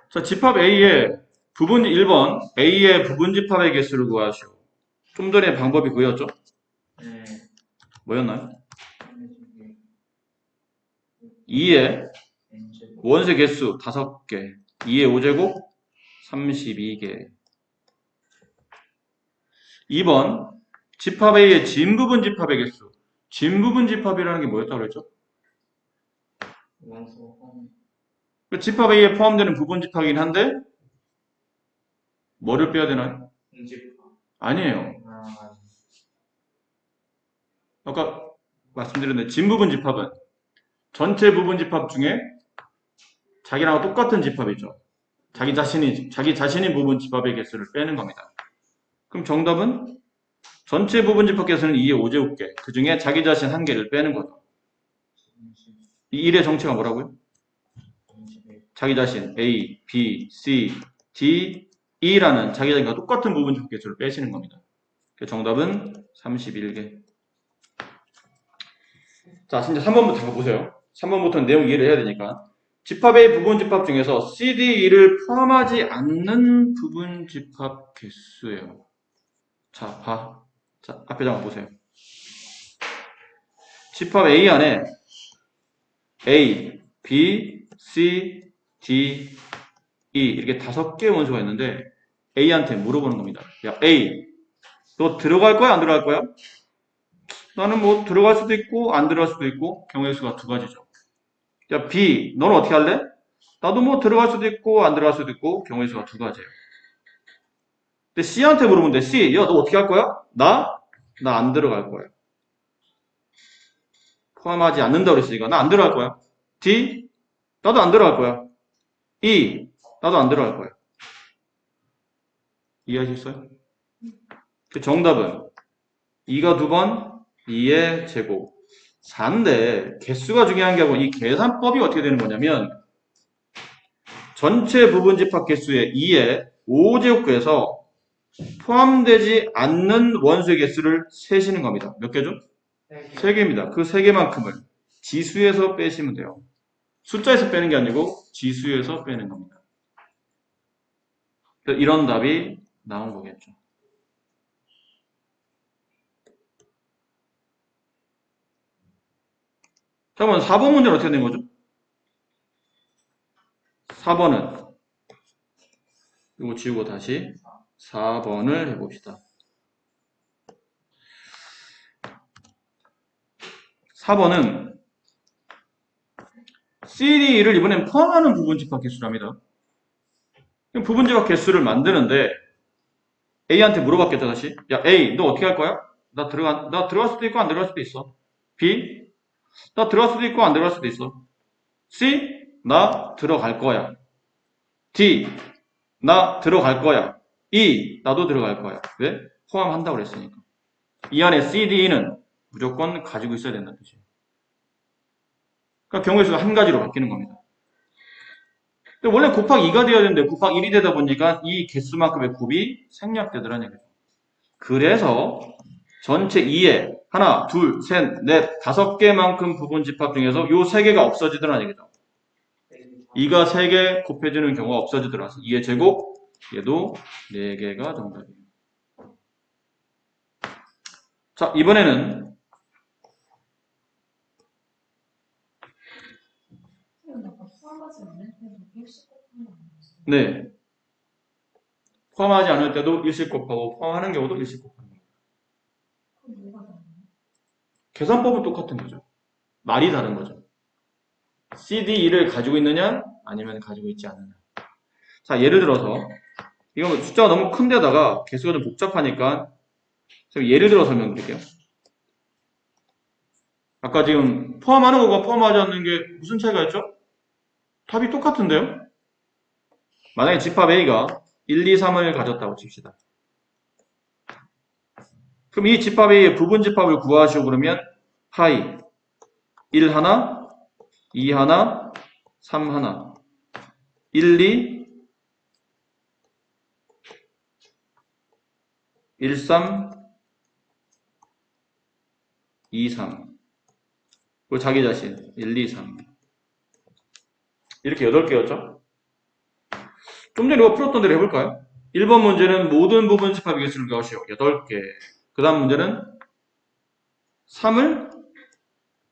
자, 집합 A의 1번 A의 부분집합의 개수를 구하시오. 좀 전에 방법이 그였죠? 네. 뭐였나요? 2의 원소 개수 5개, 2의 5제곱 32개. 2번 집합 A의 진부분 집합의 개수. 진부분 집합이라는 게 뭐였다고 그랬죠? 집합 A에 포함되는 부분 집합이긴 한데 뭐를 빼야 되나요? 아니에요. 아까 말씀드렸는데 진부분 집합은 전체 부분 집합 중에 자기랑 똑같은 집합이죠. 자기 자신이 부분 집합의 개수를 빼는 겁니다. 그럼 정답은 전체 부분 집합 개수는 2의 5제곱개. 그 중에 자기 자신 1개를 빼는 거죠. 이 1의 정체가 뭐라고요? 자기 자신 A, B, C, D, E라는 자기 자신과 똑같은 부분 집합 개수를 빼시는 겁니다. 정답은 31개. 자, 이제 3번부터 한번 보세요. 3번부터는 내용 이해를 해야 되니까. 집합의 부분 집합 중에서 CDE를 포함하지 않는 부분 집합 개수예요. 자, 자, 앞에 장만 보세요. 집합 A 안에 A, B, C, D, E 이렇게 5개의 원소가 있는데 A한테 물어보는 겁니다. 야, A, 너 들어갈 거야? 안 들어갈 거야? 나는 뭐 들어갈 수도 있고 안 들어갈 수도 있고 경우의 수가 2가지죠. 야, B, 너는 어떻게 할래? 나도 뭐 들어갈 수도 있고 안 들어갈 수도 있고 경우의 수가 2가지예요. 근데 C한테 물어보면 돼. C, 야, 너 어떻게 할 거야? 나 안 들어갈 거야. 포함하지 않는다고 그랬으니까 나 안 들어갈 거야. D, 나도 안 들어갈 거야. E. 나도 안 들어갈 거야. 이해하셨어요? 그 정답은 2가 2번, 2의 제곱. 4인데 개수가 중요한 게 아니고 이 계산법이 어떻게 되는 거냐면 전체 부분 집합 개수의 2의 5제곱에서 포함되지 않는 원수의 개수를 세시는 겁니다. 몇 개죠? 3개입니다. 그 3개만큼을 지수에서 빼시면 돼요. 숫자에서 빼는 게 아니고 지수에서 빼는 겁니다. 이런 답이 나온 거겠죠. 자, 그럼 4번 문제는 어떻게 된 거죠? 4번은 이거 지우고 다시 4번을 해봅시다. 4번은 CD를 이번엔 포함하는 부분 집합 개수랍니다. 부분 집합 개수를 만드는데 A한테 물어봤겠다 다시. 야 A 너 어떻게 할 거야? 나 들어갈 수도 있고 안 들어갈 수도 있어. B 나 들어갈 수도 있고 안 들어갈 수도 있어. C 나 들어갈 거야. D 나 들어갈 거야. E 나도 들어갈 거야. 왜? 포함한다고 그랬으니까. 이 안에 C, D는 무조건 가지고 있어야 된다는 뜻이에요. 그러니까 경우의 수가 한 가지로 바뀌는 겁니다. 근데 원래 곱하기 2가 되어야 되는데 곱하기 1이 되다 보니까 이 개수만큼의 곱이 생략되더라는 얘기죠. 그래서 전체 2에 하나, 둘, 셋, 넷, 5개만큼 부분 집합 중에서 요 3개가 없어지더라는 얘기죠. 2가 3개 곱해지는 경우가 없어지더라. 2의 제곱, 얘도 4개가 정답이에요. 자, 이번에는 네. 포함하지 않을 때도 일씩 곱하고 포함하는 경우도 일씩 곱하는 거예요. 계산법은 똑같은 거죠. 말이 다른 거죠. CD2를 가지고 있느냐 아니면 가지고 있지 않느냐. 자, 예를 들어서 이거 숫자가 너무 큰 데다가 개수가 좀 복잡하니까 예를 들어 설명드릴게요. 아까 지금 포함하는 거가 포함하지 않는 게 무슨 차이가 있죠? 답이 똑같은데요? 만약에 집합 A가 1, 2, 3을 가졌다고 칩시다. 그럼 이 집합 A의 부분 집합을 구하시오 그러면 하이 1 하나, 2 하나, 3 하나, 1, 2, 1, 3, 2, 3. 그리고 자기 자신 1, 2, 3. 이렇게 8개였죠? 좀 전에 이거 풀었던 대로 해볼까요? 1번 문제는 모든 부분 집합의 개수를 구하시오. 8개. 그 다음 문제는 3을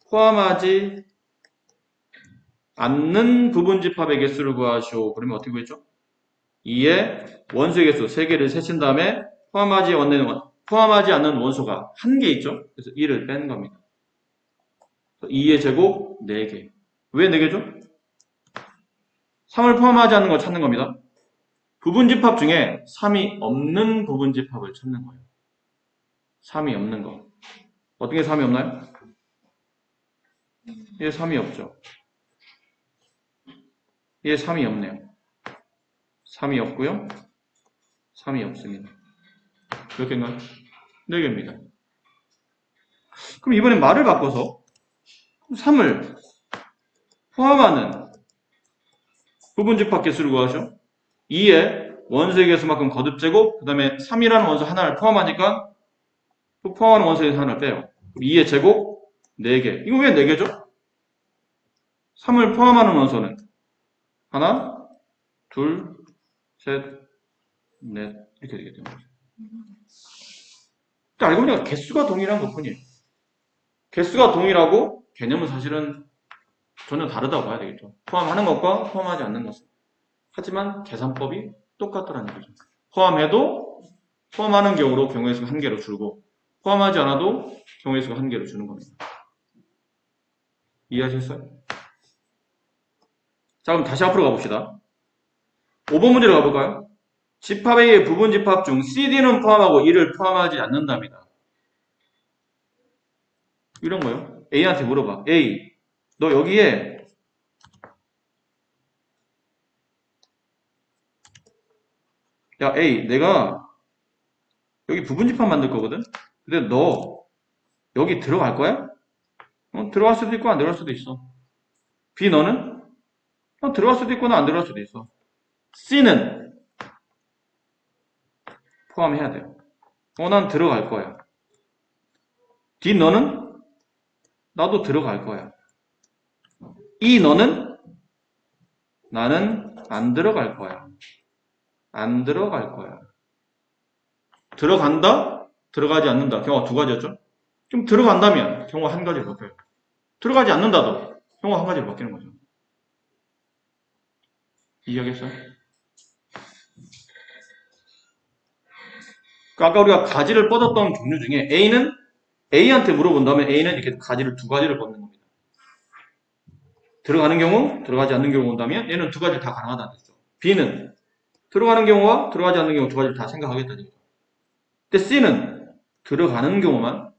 포함하지 않는 부분 집합의 개수를 구하시오. 그러면 어떻게 구했죠? 2의 원수의 개수 3개를 세신 다음에 포함하지 않는 원소가 1개 있죠? 그래서 2를 뺀 겁니다. 2의 제곱 4개. 왜 4개죠? 3을 포함하지 않는 걸 찾는 겁니다. 부분 집합 중에 3이 없는 부분 집합을 찾는 거예요. 3이 없는 거. 어떻게 3이 없나요? 얘 3이 없죠. 얘 3이 없네요. 3이 없고요. 3이 없습니다. 몇 개인가요? 4개입니다. 그럼 이번엔 말을 바꿔서 3을 포함하는 부분 집합 개수를 구하죠. 2의 원소의 개수만큼 거듭제곱, 그 다음에 3이라는 원소 하나를 포함하니까 또 포함하는 원소의 개수 하나를 빼요. 2의 제곱 4개. 이거 왜 4개죠? 3을 포함하는 원소는 하나, 둘, 셋, 넷 이렇게 되게 되는 거죠. 알고 보니까 개수가 동일한 것뿐이에요. 개수가 동일하고 개념은 사실은 전혀 다르다고 봐야 되겠죠. 포함하는 것과 포함하지 않는 것은. 하지만 계산법이 똑같다는 거죠. 포함해도 포함하는 경우로 경우의 수가 1개로 줄고 포함하지 않아도 경우의 수가 1개로 주는 겁니다. 이해하셨어요? 자, 그럼 다시 앞으로 가봅시다. 5번 문제로 가볼까요? 집합 A의 부분 집합 중 CD는 포함하고 E를 포함하지 않는답니다. 이런 거요. A한테 물어봐. A, 너 여기에 야, A, 내가 여기 부분집합 만들 거거든? 근데 너 여기 들어갈 거야? 들어갈 수도 있고 안 들어갈 수도 있어. B, 너는? 들어갈 수도 있거나 안 들어갈 수도 있어. C는 포함해야 돼요. 난 들어갈 거야. D, 너는? 나도 들어갈 거야. E, 너는? 나는 안 들어갈 거야. 안 들어갈 거야. 들어간다? 들어가지 않는다. 경우가 두 가지였죠? 좀 들어간다면 경우가 한 가지로 바뀌어요. 들어가지 않는다도 경우가 한 가지로 바뀌는 거죠. 이해하겠어요? 아까 우리가 가지를 뻗었던 종류 중에 A는 A한테 물어본다면 A는 이렇게 가지를 두 가지를 뻗는 겁니다. 들어가는 경우, 들어가지 않는 경우 온다면 얘는 두 가지 다 가능하다는 뜻이죠. B는 들어가는 경우와 들어가지 않는 경우 두 가지를 다 생각하겠다는 얘기죠. 근데 C는 들어가는 경우만,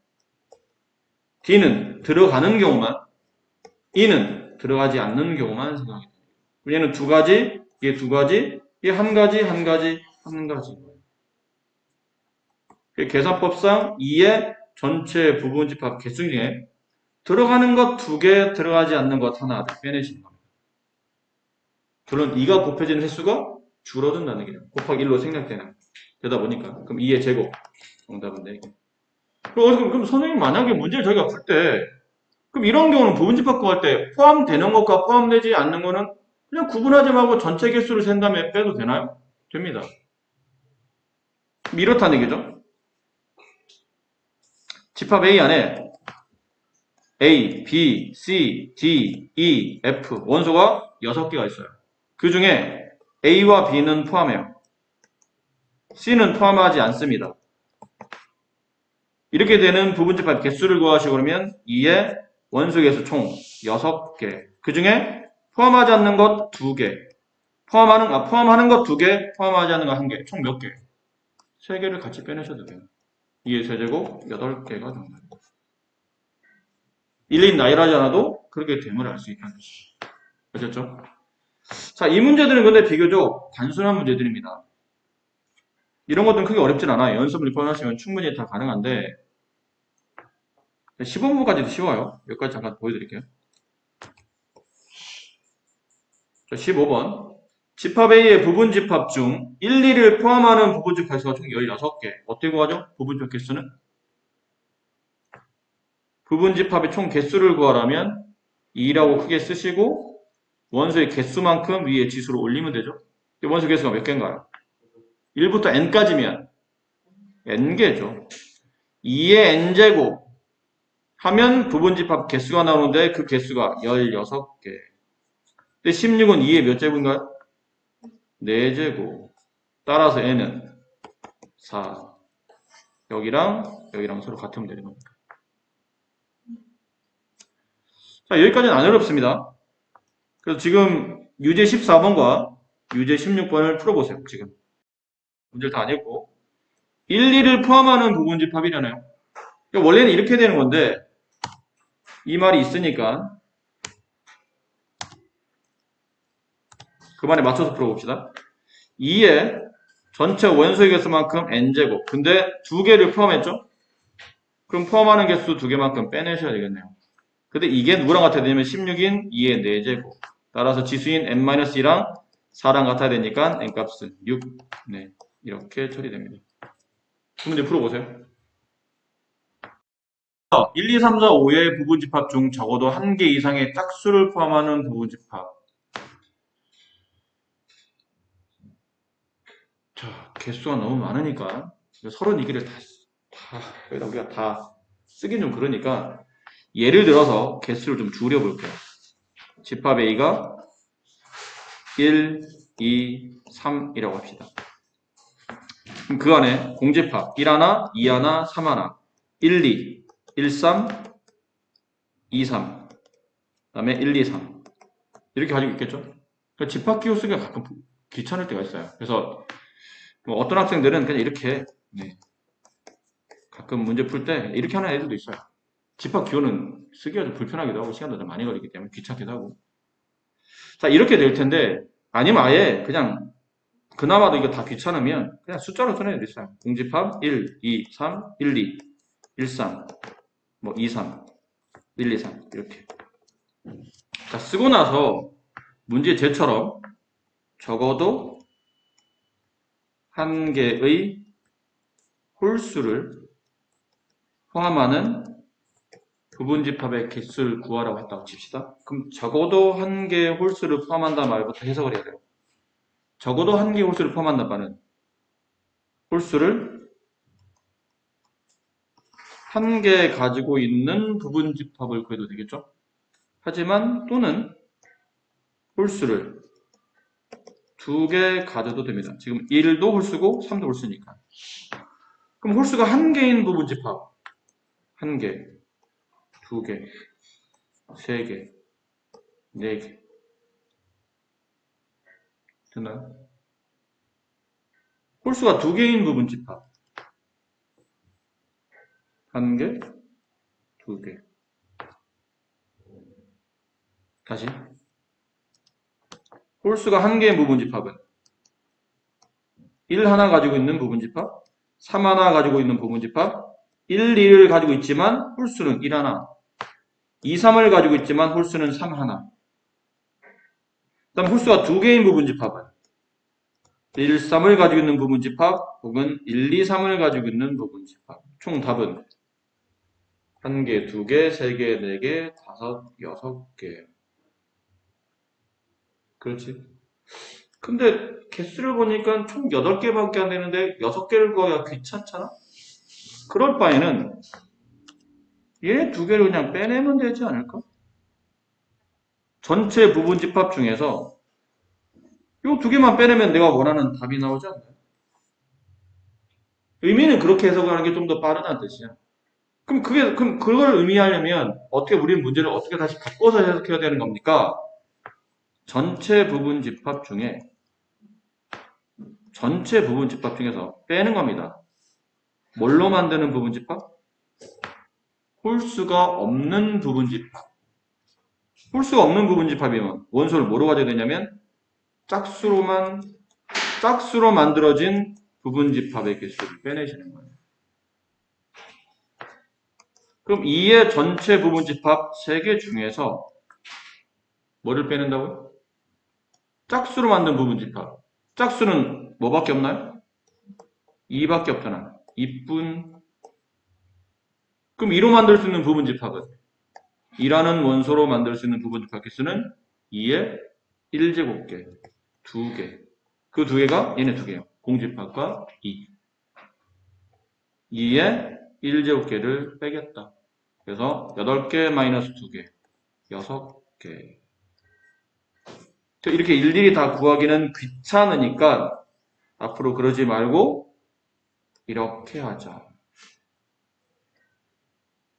D는 들어가는 경우만, E는 들어가지 않는 경우만 생각하겠다. 얘는 두 가지, 얘 두 가지, 얘 한 가지, 한 가지, 한 가지. 계산법상 2의 전체 부분집합 개수 중에 들어가는 것 두 개, 들어가지 않는 것 하나 빼내시는 겁니다. 결론 2가 곱해지는 횟수가 줄어든다는 얘기예요. 곱하기 1로 생략되는. 되다 보니까. 그럼 2의 제곱. 정답인데. 그럼 선생님 만약에 문제를 저희가 풀 때, 그럼 이런 경우는 부분집합 구할 때 포함되는 것과 포함되지 않는 거는 그냥 구분하지 말고 전체 개수를 센 다음에 빼도 되나요? 됩니다. 이렇다는 얘기죠. 집합 A 안에 A, B, C, D, E, F 원소가 6개가 있어요. 그 중에 A와 B는 포함해요. C는 포함하지 않습니다. 이렇게 되는 부분집합 개수를 구하시고 그러면 2의 원소 개수 총 6개. 그 중에 포함하지 않는 것 2개. 포함하는 것 2개, 포함하지 않는 것 1개. 총 몇 개? 3개를 같이 빼내셔도 돼요. 2의 세제곱 8개가 정답. 일일이 나열하지 않아도 그렇게 됨을 알 수 있다는 것이죠. 아셨죠? 자, 이 문제들은 근데 비교적 단순한 문제들입니다. 이런 것들은 크게 어렵진 않아요. 연습을 포함하시면 충분히 다 가능한데 15분까지도 쉬워요. 몇 가지 잠깐 보여드릴게요. 자, 15번. 집합 A의 부분집합 중 1, 2를 포함하는 부분집합 개수가 총 16개. 어떻게 구하죠? 부분집합 개수는? 부분집합의 총 개수를 구하라면 2라고 크게 쓰시고 원소의 개수만큼 위에 지수로 올리면 되죠. 원소 개수가 몇 개인가요? 1부터 n까지면 n개죠. 2의 n제곱 하면 부분집합 개수가 나오는데 그 개수가 16개. 근데 16은 2의 몇 제곱인가요? 4제곱. 따라서 n은 4. 여기랑 서로 같으면 되는 겁니다. 자, 여기까지는 안 어렵습니다. 그래서 지금 유제 14번과 유제 16번을 풀어보세요. 지금 문제를 다 안 읽고 1, 2를 포함하는 부분집합이잖아요. 원래는 이렇게 되는 건데 이 말이 있으니까 그 말에 맞춰서 풀어봅시다. 2의 전체 원소의 개수만큼 n제곱. 근데 2개를 포함했죠? 그럼 포함하는 개수 2개만큼 빼내셔야 되겠네요. 근데 이게 누구랑 같아야 되냐면 16인 2의 4제곱. 따라서 지수인 n-2랑 4랑 같아야 되니까 n값은 6. 네, 이렇게 처리됩니다. 그 문제 풀어보세요. 1, 2, 3, 4, 5의 부분집합 중 적어도 1개 이상의 짝수를 포함하는 부분집합. 자, 개수가 너무 많으니까 32개를 여기다 우리가 다 쓰긴 좀 그러니까 예를 들어서 개수를 좀 줄여볼게요. 집합 A가 1, 2, 3이라고 합시다. 그럼 그 안에 공집합 1 하나, 2 하나, 3 하나, 1, 2, 1, 3, 2, 3, 그 다음에 1, 2, 3 이렇게 가지고 있겠죠? 그러니까 집합 기호 쓰기가 가끔 귀찮을 때가 있어요. 그래서 뭐 어떤 학생들은 그냥 이렇게 가끔 문제 풀 때 이렇게 하는 애들도 있어요. 집합 기호는 쓰기가 좀 불편하기도 하고 시간도 좀 많이 걸리기 때문에 귀찮기도 하고. 자, 이렇게 될 텐데 아니면 아예 그냥 그나마도 이거 다 귀찮으면 그냥 숫자로 써내요. 일상. 공집합 1, 2, 3, 1, 2, 1, 3, 뭐 2, 3, 1, 2, 3 이렇게. 자, 쓰고 나서 문제 제처럼 적어도 한 개의 홀수를 포함하는 부분집합의 개수를 구하라고 했다고 칩시다. 그럼 적어도 한 개의 홀수를 포함한다는 말부터 해석을 해야 돼요. 적어도 한 개의 홀수를 포함한다는 말은 홀수를 한 개 가지고 있는 부분집합을 구해도 되겠죠? 하지만 또는 홀수를 두 개 가져도 됩니다. 지금 1도 홀수고 3도 홀수니까. 그럼 홀수가 한 개인 부분집합. 한 개, 두 개, 세 개, 네 개. 됐나요? 홀수가 두 개인 부분집합. 한 개, 두 개. 다시. 홀수가 한 개인 부분집합은 1 하나 가지고 있는 부분집합, 3 하나 가지고 있는 부분집합, 1, 2를 가지고 있지만 홀수는 1 하나, 2, 3을 가지고 있지만 홀수는 3 하나. 그다음 홀수가 두 개인 부분집합은 1, 3을 가지고 있는 부분집합 혹은 1, 2, 3을 가지고 있는 부분집합. 총 답은 한 개, 두 개, 세 개, 네 개, 다섯, 여섯 개. 그렇지? 근데 개수를 보니까 총 8개밖에 안 되는데 6개를 구하기가 귀찮잖아? 그럴 바에는 얘 두 개를 그냥 빼내면 되지 않을까? 전체 부분집합 중에서 이 두 개만 빼내면 내가 원하는 답이 나오지 않나요? 의미는 그렇게 해석하는 게 좀 더 빠르다는 뜻이야. 그럼 그걸 의미하려면 어떻게 우리는 문제를 어떻게 다시 바꿔서 해석해야 되는 겁니까? 전체 부분집합 중에서 빼는 겁니다. 뭘로 만드는 부분집합? 홀수가 없는 부분집합. 홀수가 없는 부분집합이면 원소를 뭐로 가져야 되냐면 짝수로 만들어진 부분집합의 개수를 빼내시는 거예요. 그럼 2의 전체 부분집합 3개 중에서 뭐를 빼낸다고요? 짝수로 만든 부분집합. 짝수는 뭐밖에 없나요? 2밖에 없잖아. 2뿐. 그럼 2로 만들 수 있는 부분집합은 2라는 원소로 만들 수 있는 부분집합 개수는 2의 1제곱개. 2개. 그 두 개가 얘네 두 개예요. 공집합과 2. 2의 1제곱개를 빼겠다. 그래서 8개 마이너스 2개. 6개. 이렇게 일일이 다 구하기는 귀찮으니까 앞으로 그러지 말고 이렇게 하자.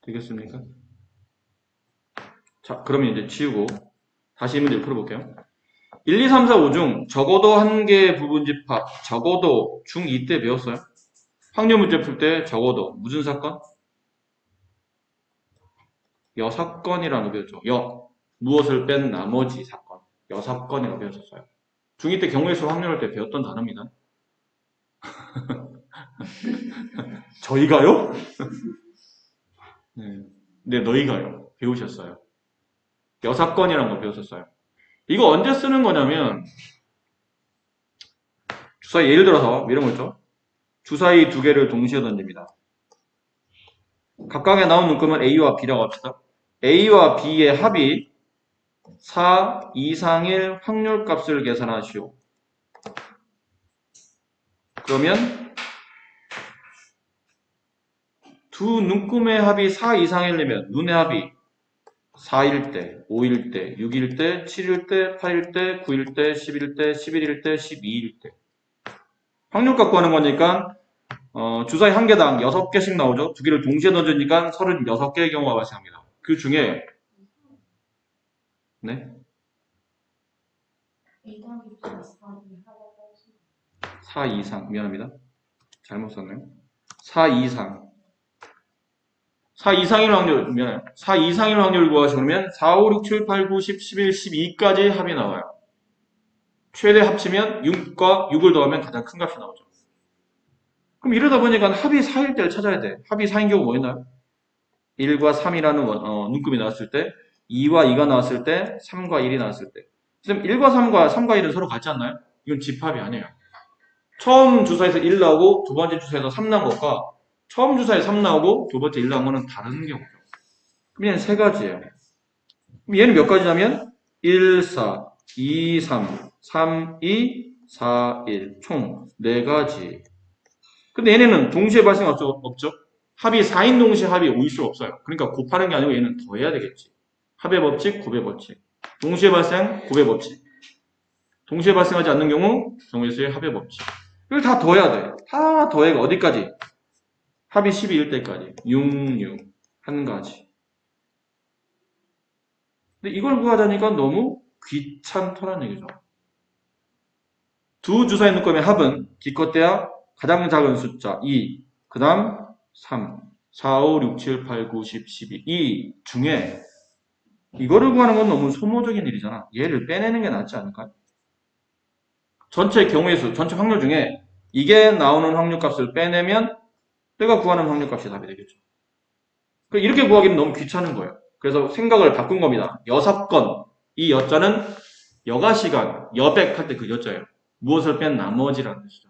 되겠습니까? 자, 그러면 이제 지우고 다시 문제를 풀어볼게요. 1, 2, 3, 4, 5 중 적어도 한 개의 부분집합, 적어도 중2 때 배웠어요? 확률 문제 풀 때 적어도 무슨 사건? 여사건이라는 거 배웠죠. 무엇을 뺀 나머지 사건. 여사건이라고 배웠었어요. 중2 때 경우의 수 확률할 때 배웠던 단어입니다. 저희가요? 네, 너희가요. 배우셨어요. 여사건이라는 거 배웠었어요. 이거 언제 쓰는 거냐면 주사위 예를 들어서 이런 거 있죠. 주사위 두 개를 동시에 던집니다. 각각에 나온 눈금은 A와 B라고 합시다. A와 B의 합이 4 이상일 확률값을 계산하시오. 그러면 두 눈금의 합이 4 이상이려면 눈의 합이 4일 때, 5일 때, 6일 때, 7일 때, 8일 때, 9일 때, 10일 때, 11일 때, 12일 때. 확률값 구하는 거니까 주사위 한 개당 6개씩 나오죠. 두 개를 동시에 던지니까 36개의 경우가 발생합니다. 그 중에 네? 4 이상 미안합니다. 잘못 썼네요. 4 이상 4 이상일 확률 미안해요. 4 이상일 확률 구하시면 4, 5, 6, 7, 8, 9, 10, 11, 12까지 합이 나와요. 최대 합치면 6과 6을 더하면 가장 큰 값이 나오죠. 그럼 이러다 보니까 합이 4일 때를 찾아야 돼. 합이 4인 경우 뭐 있나요? 1과 3이라는 눈금이 나왔을 때, 2와 2가 나왔을 때, 3과 1이 나왔을 때. 그럼 1과 3과 1은 서로 같지 않나요? 이건 집합이 아니에요. 처음 주사에서 1 나오고 두 번째 주사에서 3 나온 것과 처음 주사에 3 나오고 두 번째 1 나온 거는 다른 경우죠. 그럼 얘는 세 가지예요. 그럼 얘는 몇 가지냐면 1, 4, 2, 3, 3, 2, 4, 1. 총 4가지. 근데 얘네는 동시에 발생 없죠? 합이 4인 동시에 합이 5일 수가 없어요. 그러니까 곱하는 게 아니고 얘는 더해야 되겠지. 합의 법칙, 곱의 법칙. 동시에 발생, 곱의 법칙. 동시에 발생하지 않는 경우 정의수의 합의 법칙. 이걸 다 더해야 돼. 다 더해가 어디까지? 합이 12일 때까지. 6, 6. 한 가지. 근데 이걸 구하자니까 너무 귀찮더란 얘기죠. 두 주사의 눈금의 합은 기껏해야 가장 작은 숫자 2, 그 다음 3, 4, 5, 6, 7, 8, 9, 10, 12. 이 중에 이거를 구하는 건 너무 소모적인 일이잖아. 얘를 빼내는 게 낫지 않을까요? 전체 경우의 수, 전체 확률 중에 이게 나오는 확률값을 빼내면 내가 구하는 확률값이 답이 되겠죠. 이렇게 구하기는 너무 귀찮은 거예요. 그래서 생각을 바꾼 겁니다. 여사건, 이 여자는 여가시간, 여백 할 때 그 여자예요. 무엇을 뺀 나머지라는 뜻이죠.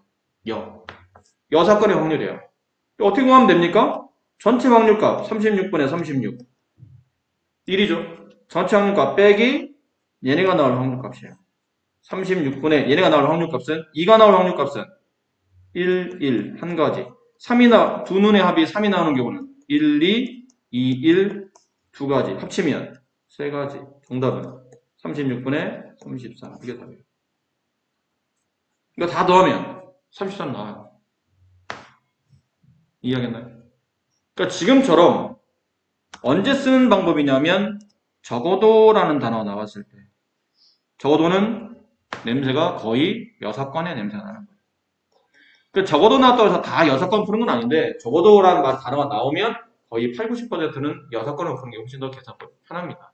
여사건의 확률이에요. 어떻게 구하면 됩니까? 전체 확률값 36분의 36 1이죠. 전체 확률값 빼기 얘네가 나올 확률값이에요. 36분의 얘네가 나올 확률값은 2가 나올 확률값은 1, 1, 한 가지. 두 눈의 합이 3이 나오는 경우는 1, 2, 2, 1, 두 가지. 합치면 세 가지. 정답은 36분의 33. 이게 답이에요. 이거 다 더하면 33 나와요. 이해하겠나요? 그러니까 지금처럼 언제 쓰는 방법이냐면 적어도라는 단어가 나왔을 때 적어도는 냄새가 거의 6건의 냄새가 나는 거예요. 그러니까 적어도 나왔다고 해서 다 6건 푸는 건 아닌데 적어도라는 단어가 나오면 거의 8, 90%는 6건을 푸는 게 훨씬 더 계산법이 편합니다.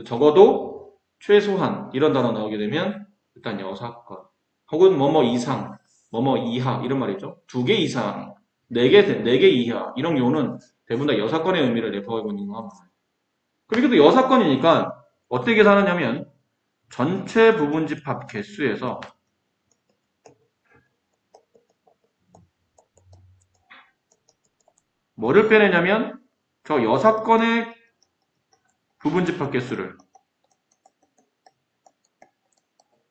적어도 최소한 이런 단어 나오게 되면 일단 6건 혹은 뭐뭐 이상, 뭐뭐 이하 이런 말이죠. 2개 이상, 4개 이하 이런 경우는 대부분 다 6건의 의미를 내포하고 있는 겁니다. 그럼 이것도 6건이니까 어떻게 계산하냐면 전체 부분집합 개수에서 뭐를 빼내냐면 저 6건의 부분집합 개수를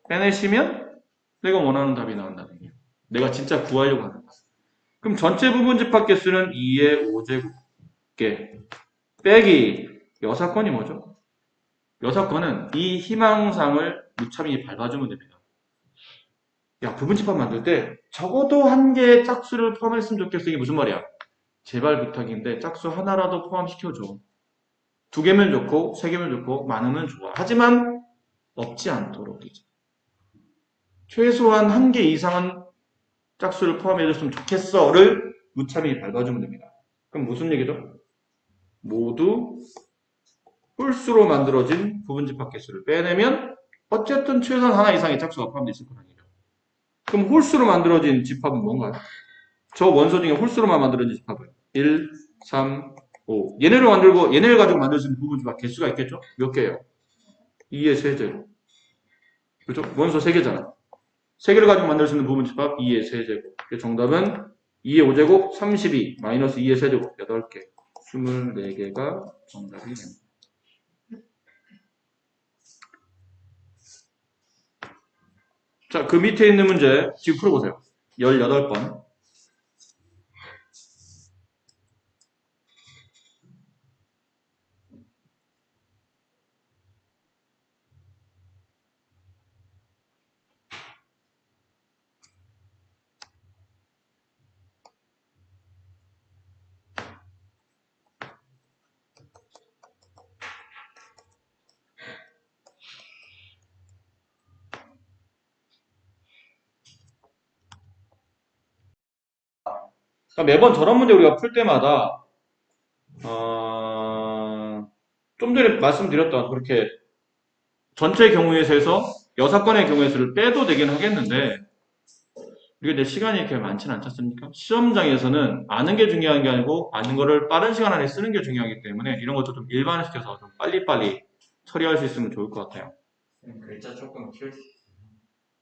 빼내시면 내가 원하는 답이 나온다는 거예요. 내가 진짜 구하려고 하는 거. 그럼 전체 부분집합 개수는 2의 5제곱개 빼기 6건이 뭐죠? 6건은 이 희망상을 무참히 밟아주면 됩니다. 야, 부분집합 만들 때 적어도 한 개의 짝수를 포함했으면 좋겠어. 이게 무슨 말이야? 제발 부탁인데 짝수 하나라도 포함시켜줘. 2개면 좋고 3개면 좋고 많으면 좋아. 하지만 없지 않도록 이제. 최소한 한 개 이상은 짝수를 포함해줬으면 좋겠어를 무참히 밟아주면 됩니다. 그럼 무슨 얘기죠? 모두 홀수로 만들어진 부분집합 개수를 빼내면 어쨌든 최소한 하나 이상의 짝수가 포함되어 있을 거란 얘기죠. 그럼 홀수로 만들어진 집합은 뭔가요? 저 원소 중에 홀수로만 만들어진 집합은 1, 3, 5. 얘네를 가지고 만들 수 있는 부분집합 개수가 있겠죠? 몇 개예요? 2의 세제곱. 그렇죠? 원소 3개잖아. 3개를 가지고 만들 수 있는 부분집합 2의 세제곱. 정답은 2의 5제곱 32 마이너스 2의 세제곱 8개. 24개가 정답이 됩니다. 자, 그 밑에 있는 문제 지금 풀어보세요. 18번. 매번 저런 문제 우리가 풀 때마다 좀 전에 말씀드렸던 그렇게 전체 경우의 수에서 여사건의 경우의 수를 빼도 되긴 하겠는데 이게 내 시간이 이렇게 많지는 않지 않습니까? 시험장에서는 아는 게 중요한 게 아니고 아는 거를 빠른 시간 안에 쓰는 게 중요하기 때문에 이런 것도 좀 일반화시켜서 좀 빨리빨리 처리할 수 있으면 좋을 것 같아요. 글자 조금 키울 수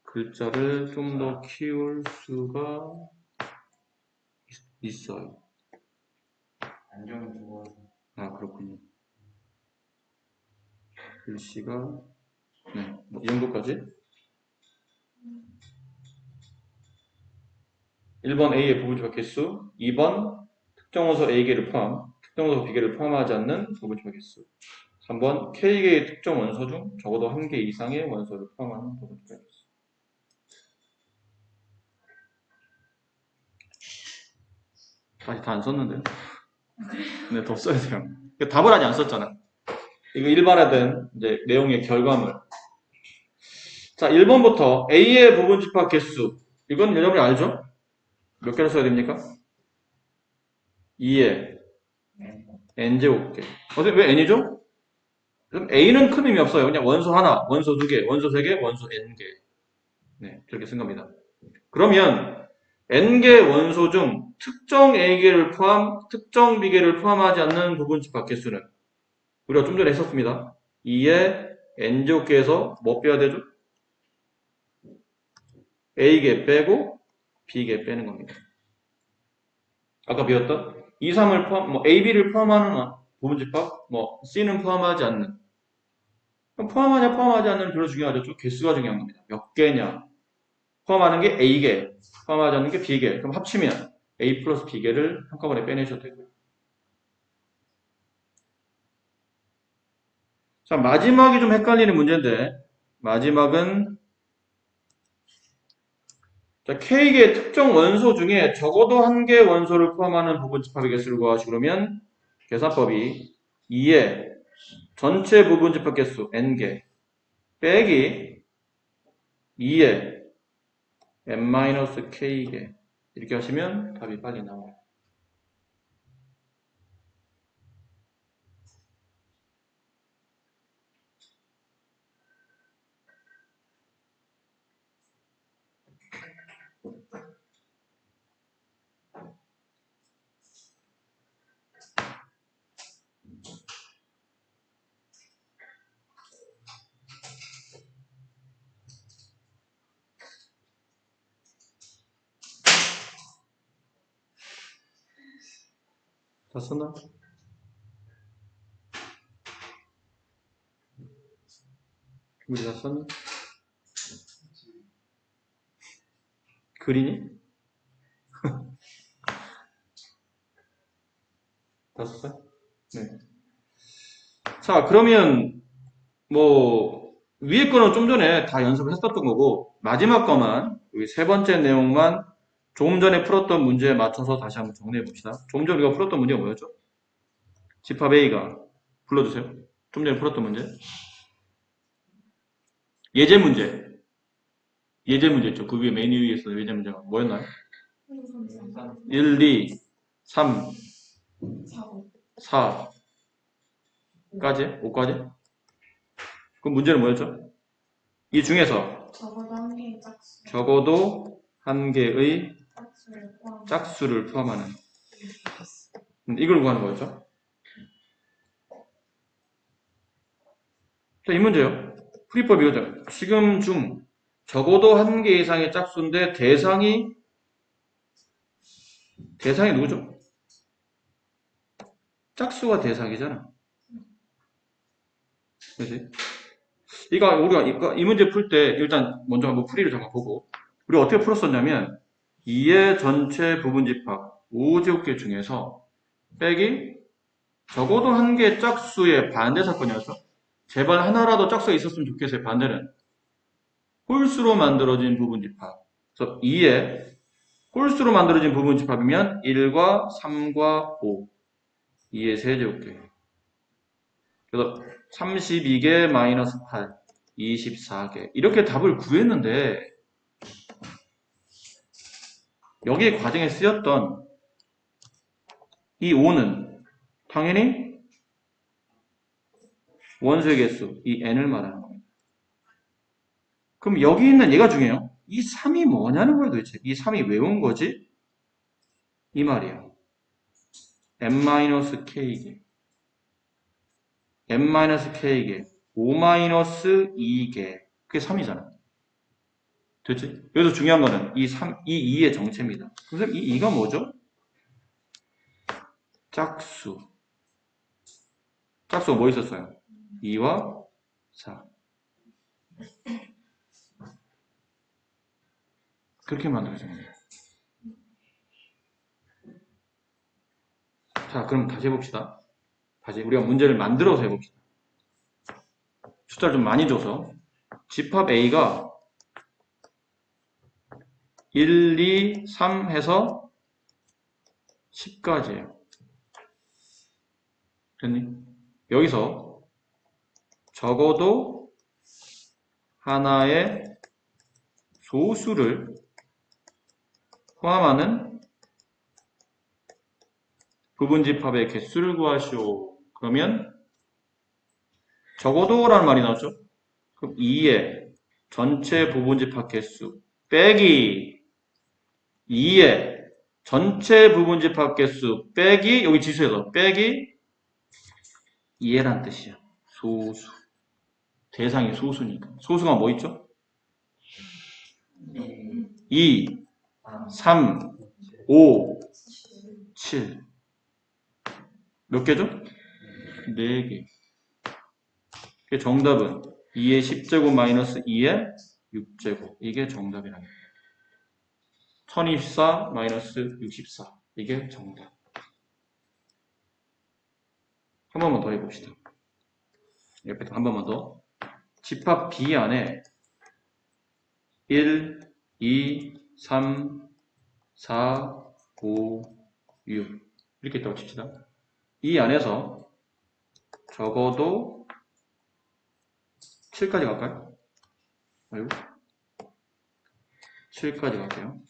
글자를 좀 더 키울 수가 있어요. 안경 두고 아, 그렇군요. 글씨가, 네, 뭐이 정도까지. 1번 A의 부분집합 개수, 2번 특정원소 A개를 포함, 특정원소 B개를 포함하지 않는 부분집합 개수, 3번 K개의 특정 원소 중 적어도 한 개 이상의 원소를 포함하는 부분집합 개수. 다시 다 안 썼는데요? 네, 더 써야 돼요. 답을 아직 안 썼잖아. 이거 일반화된 이제 내용의 결과물. 자, 1번부터 A의 부분집합 개수. 이건 여러분이 알죠? 몇 개를 써야 됩니까? 2에 n제곱개. 왜 n이죠? 그럼 A는 큰 의미 없어요. 그냥 원소 하나, 원소 두 개, 원소 세 개, 원소 n개. 네, 저렇게 쓴 겁니다. 그러면 n개 원소 중 특정 A개를 포함, 특정 B개를 포함하지 않는 부분집합 개수는 우리가 좀 전에 했었습니다. 2에 n제곱개에서 뭐 빼야 되죠? A개 빼고 B개 빼는 겁니다. 아까 배웠던 2, 3을 포함, A, B를 포함하는 부분집합, C는 포함하지 않는. 그럼 포함하냐, 포함하지 않는 별로 중요하죠. 개수가 중요한 겁니다. 몇 개냐. 포함하는 게 A개, 포함하지 않는 게 B개. 그럼 합치면 A 플러스 B개를 한꺼번에 빼내셔도 되고요. 자, 마지막이 좀 헷갈리는 문제인데, 마지막은 자, K개의 특정 원소 중에 적어도 한 개의 원소를 포함하는 부분집합의 개수를 구하시고 그러면 계산법이 2의 전체 부분집합 개수 n개 빼기 2의 n-k개 이렇게 하시면 답이 빨리 나와요. 다 썼나? 우리 다 썼나? 그리니? 다 썼어요? 네. 자, 그러면 위에 거는 좀 전에 다 연습을 했었던 거고 마지막 거만 여기 세 번째 내용만 조금 전에 풀었던 문제에 맞춰서 다시 한번 정리해 봅시다. 조금 전에 우리가 풀었던 문제가 뭐였죠? 집합 A가 불러주세요. 좀 전에 풀었던 문제. 예제 문제. 예제 문제 있죠. 그 위에 메인 위에서 예제 문제가 뭐였나요? 1, 2, 3, 4까지? 5까지? 그럼 문제는 뭐였죠? 이 중에서 적어도 한 개의 짝수를 포함하는 이걸 구하는 거였죠? 자, 이 문제요. 풀이법 이거죠. 지금 중 적어도 한 개 이상의 짝수인데 대상이 누구죠? 짝수가 대상이잖아. 그렇지? 우리가 이 문제 풀 때 일단 먼저 한번 풀이를 잠깐 보고 우리가 어떻게 풀었었냐면 2의 전체 부분집합 5제곱개 중에서 빼기 적어도 한 개 짝수의 반대 사건이었죠. 제발 하나라도 짝수가 있었으면 좋겠어요. 반대는 홀수로 만들어진 부분집합. 그래서 2의 홀수로 만들어진 부분집합이면 1과 3과 5 2의 세제곱개. 그래서 32개 마이너스 8 24개 이렇게 답을 구했는데 여기 과정에 쓰였던 이 5는 당연히 원소의 개수 이 n을 말하는 겁니다. 그럼 여기 있는 얘가 중요해요. 이 3이 뭐냐는 거예요, 도대체. 이 3이 왜 온 거지? 이 말이에요. n-k개, n-k개, 5-2개. 그게 3이잖아. 됐지? 여기서 중요한 거는 이 2의 정체입니다. 그럼 이 2가 뭐죠? 짝수. 짝수가 뭐 있었어요? 2와 4. 그렇게 만들어진 거예요. 자, 그럼 다시 해봅시다. 다시 우리가 문제를 만들어서 해봅시다. 숫자를 좀 많이 줘서 집합 A가 1, 2, 3 해서 10까지예요. 됐니? 여기서 적어도 하나의 소수를 포함하는 부분집합의 개수를 구하시오. 그러면 적어도라는 말이 나왔죠? 그럼 2의 전체 부분집합 개수 빼기 2의 전체 부분집합 개수 빼기 여기 지수에서 빼기 2란 뜻이야. 소수. 대상이 소수니까. 소수가 뭐 있죠? 2, 3, 5, 7. 몇 개죠? 4개. 정답은 2의 10제곱 마이너스 2의 6제곱. 이게 정답이랍니다. 1024 마이너스 64. 이게 정답. 한 번만 더 해봅시다. 옆에 한 번만 더. 집합 B 안에 1, 2, 3, 4, 5, 6 이렇게 있다고 칩시다. 이 안에서 적어도 7까지 갈까요? 아이고 7까지 갈게요.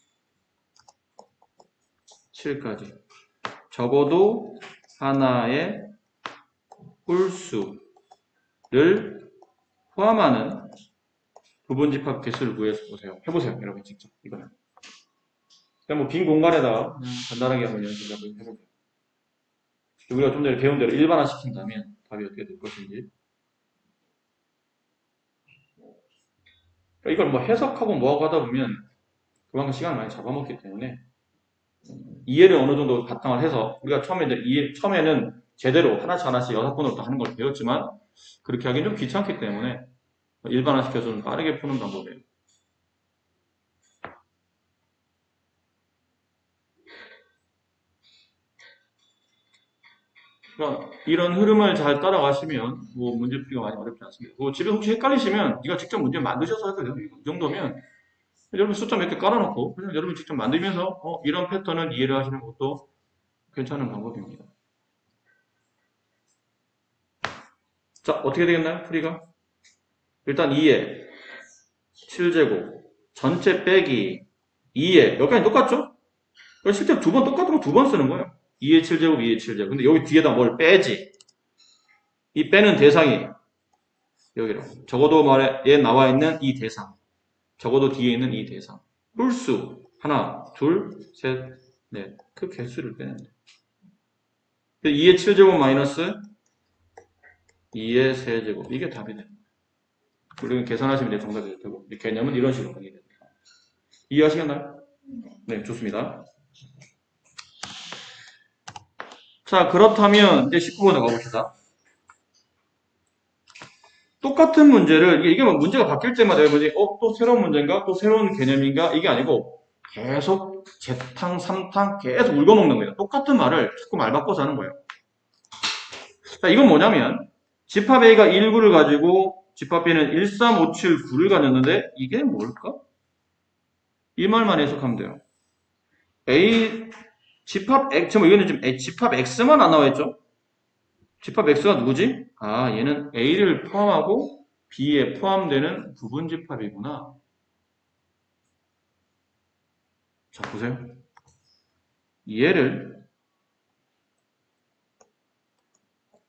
7까지 적어도 하나의 홀수를 포함하는 부분집합 개수를 구해서 보세요. 해보세요, 여러분 직접 이거는. 그냥 뭐 빈 공간에다가 간단하게 한번 연습을 한번 해볼게요. 우리가 좀 전에 배운 대로 일반화 시킨다면 답이 어떻게 될 것인지. 이걸 뭐 해석하고 뭐하고 하다 보면 그만큼 시간을 많이 잡아먹기 때문에 이해를 어느 정도 바탕을 해서 우리가 처음에는 제대로 하나씩 하나씩 6번으로 하는 걸 배웠지만 그렇게 하기는 좀 귀찮기 때문에 일반화시켜서 좀 빠르게 푸는 방법이에요. 그러니까 이런 흐름을 잘 따라가시면 뭐 문제 풀기가 많이 어렵지 않습니다. 뭐 집에 혹시 헷갈리시면 네가 직접 문제 만드셔서 해도 돼요. 이 정도면 여러분 숫자 몇 개 깔아놓고 그냥 여러분 직접 만들면서 이런 패턴은 이해를 하시는 것도 괜찮은 방법입니다. 자, 어떻게 되겠나요? 풀이가? 일단 2에 7제곱 전체 빼기 2에 여기까지 똑같죠? 실제로 두 번 똑같은 거 두 번 쓰는 거예요. 2의 7제곱, 2의 7제곱. 근데 여기 뒤에다 뭘 빼지? 이 빼는 대상이 여기로. 적어도 말에 나와 있는 이 대상. 적어도 뒤에 있는 이 대상. 홀수. 하나, 둘, 셋, 넷. 그 개수를 빼는 데 2의 7제곱 마이너스 2의 세제곱. 이게 답이 됩니다. 우리는 계산하시면 이제 정답이 될 테고. 이 개념은 이런 식으로 하게 됩니다. 이해하시겠나요? 네, 좋습니다. 자, 그렇다면 이제 19번에 가봅시다. 똑같은 문제를 이게 뭐 문제가 바뀔 때마다 뭐지? 또 새로운 문제인가? 또 새로운 개념인가? 이게 아니고 계속 재탕, 삼탕 계속 울고먹는 거예요. 똑같은 말을 자꾸 말 바꿔서 하는 거예요. 자, 이건 뭐냐면 집합 A가 19를 가지고 집합 B는 1, 3, 5, 7, 9를 가졌는데 이게 뭘까? 이 말만 해석하면 돼요. A 집합 X, 지금 이거는 지금 집합 X만 안 나와 있죠? 집합 X가 누구지? 아, 얘는 A를 포함하고 B에 포함되는 부분 집합이구나. 자, 보세요. 얘를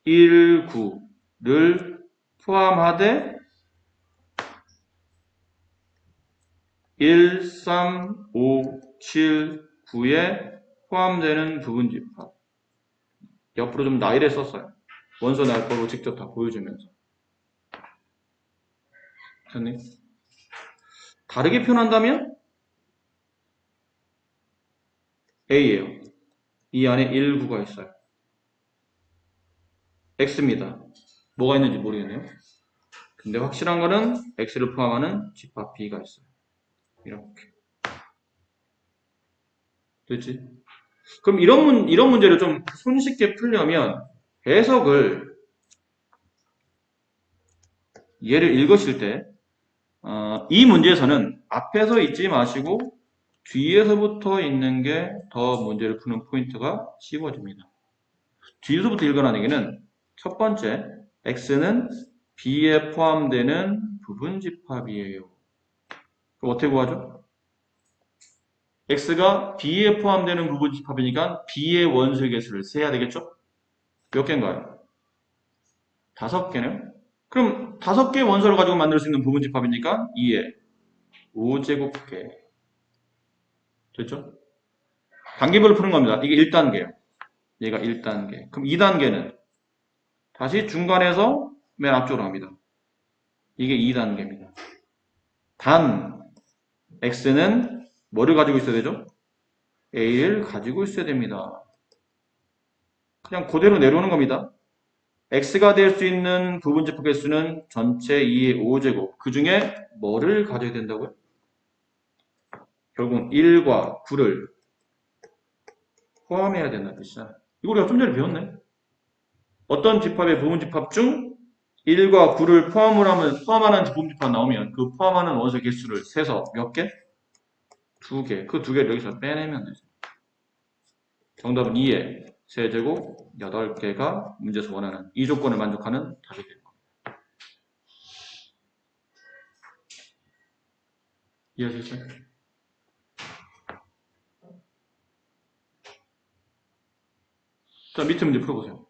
1, 9를 포함하되 1, 3, 5, 7, 9에 포함되는 부분 집합. 옆으로 좀 나열해 썼어요. 원소 나열 거로 직접 다 보여주면서. 됐니? 다르게 표현한다면 A예요. 이 안에 1, 9가 있어요. X입니다. 뭐가 있는지 모르겠네요. 근데 확실한 거는 X를 포함하는 집합 B가 있어요. 이렇게. 됐지? 그럼 이런 문제를 좀 손쉽게 풀려면 해석을 얘를 읽으실 때, 이 문제에서는 앞에서 읽지 마시고 뒤에서부터 읽는 게 더 문제를 푸는 포인트가 씹어집니다. 뒤에서부터 읽으라는 얘기는 첫 번째, X는 B에 포함되는 부분 집합이에요. 그럼 어떻게 구하죠? X가 B에 포함되는 부분 집합이니까 B의 원소의 개수를 세야 되겠죠? 몇 개인가요? 5개네요. 그럼 5개의 원소를 가지고 만들 수 있는 부분 집합이니까 2의 5제곱개. 됐죠? 단계별로 푸는 겁니다. 이게 1단계예요. 얘가 1단계. 그럼 2단계는 다시 중간에서 맨 앞쪽으로 갑니다. 이게 2단계입니다. 단 X는 뭐를 가지고 있어야 되죠? A를 가지고 있어야 됩니다. 그냥 그대로 내려오는 겁니다. X가 될 수 있는 부분 집합 개수는 전체 2의 5제곱. 그 중에 뭐를 가져야 된다고요? 결국 1과 9를 포함해야 된다는 뜻이잖아요. 이거 우리가 좀 전에 배웠네. 어떤 집합의 부분 집합 중 1과 9를 포함하는 부분 집합 나오면 그 포함하는 원소 개수를 세서 몇 개? 2개. 그 2개를 여기서 빼내면 되죠. 정답은 2의 세제곱 8개가 문제에서 원하는 이 조건을 만족하는 답이 되는 겁니다. 이해하셨어요? 자, 밑에 문제 풀어보세요.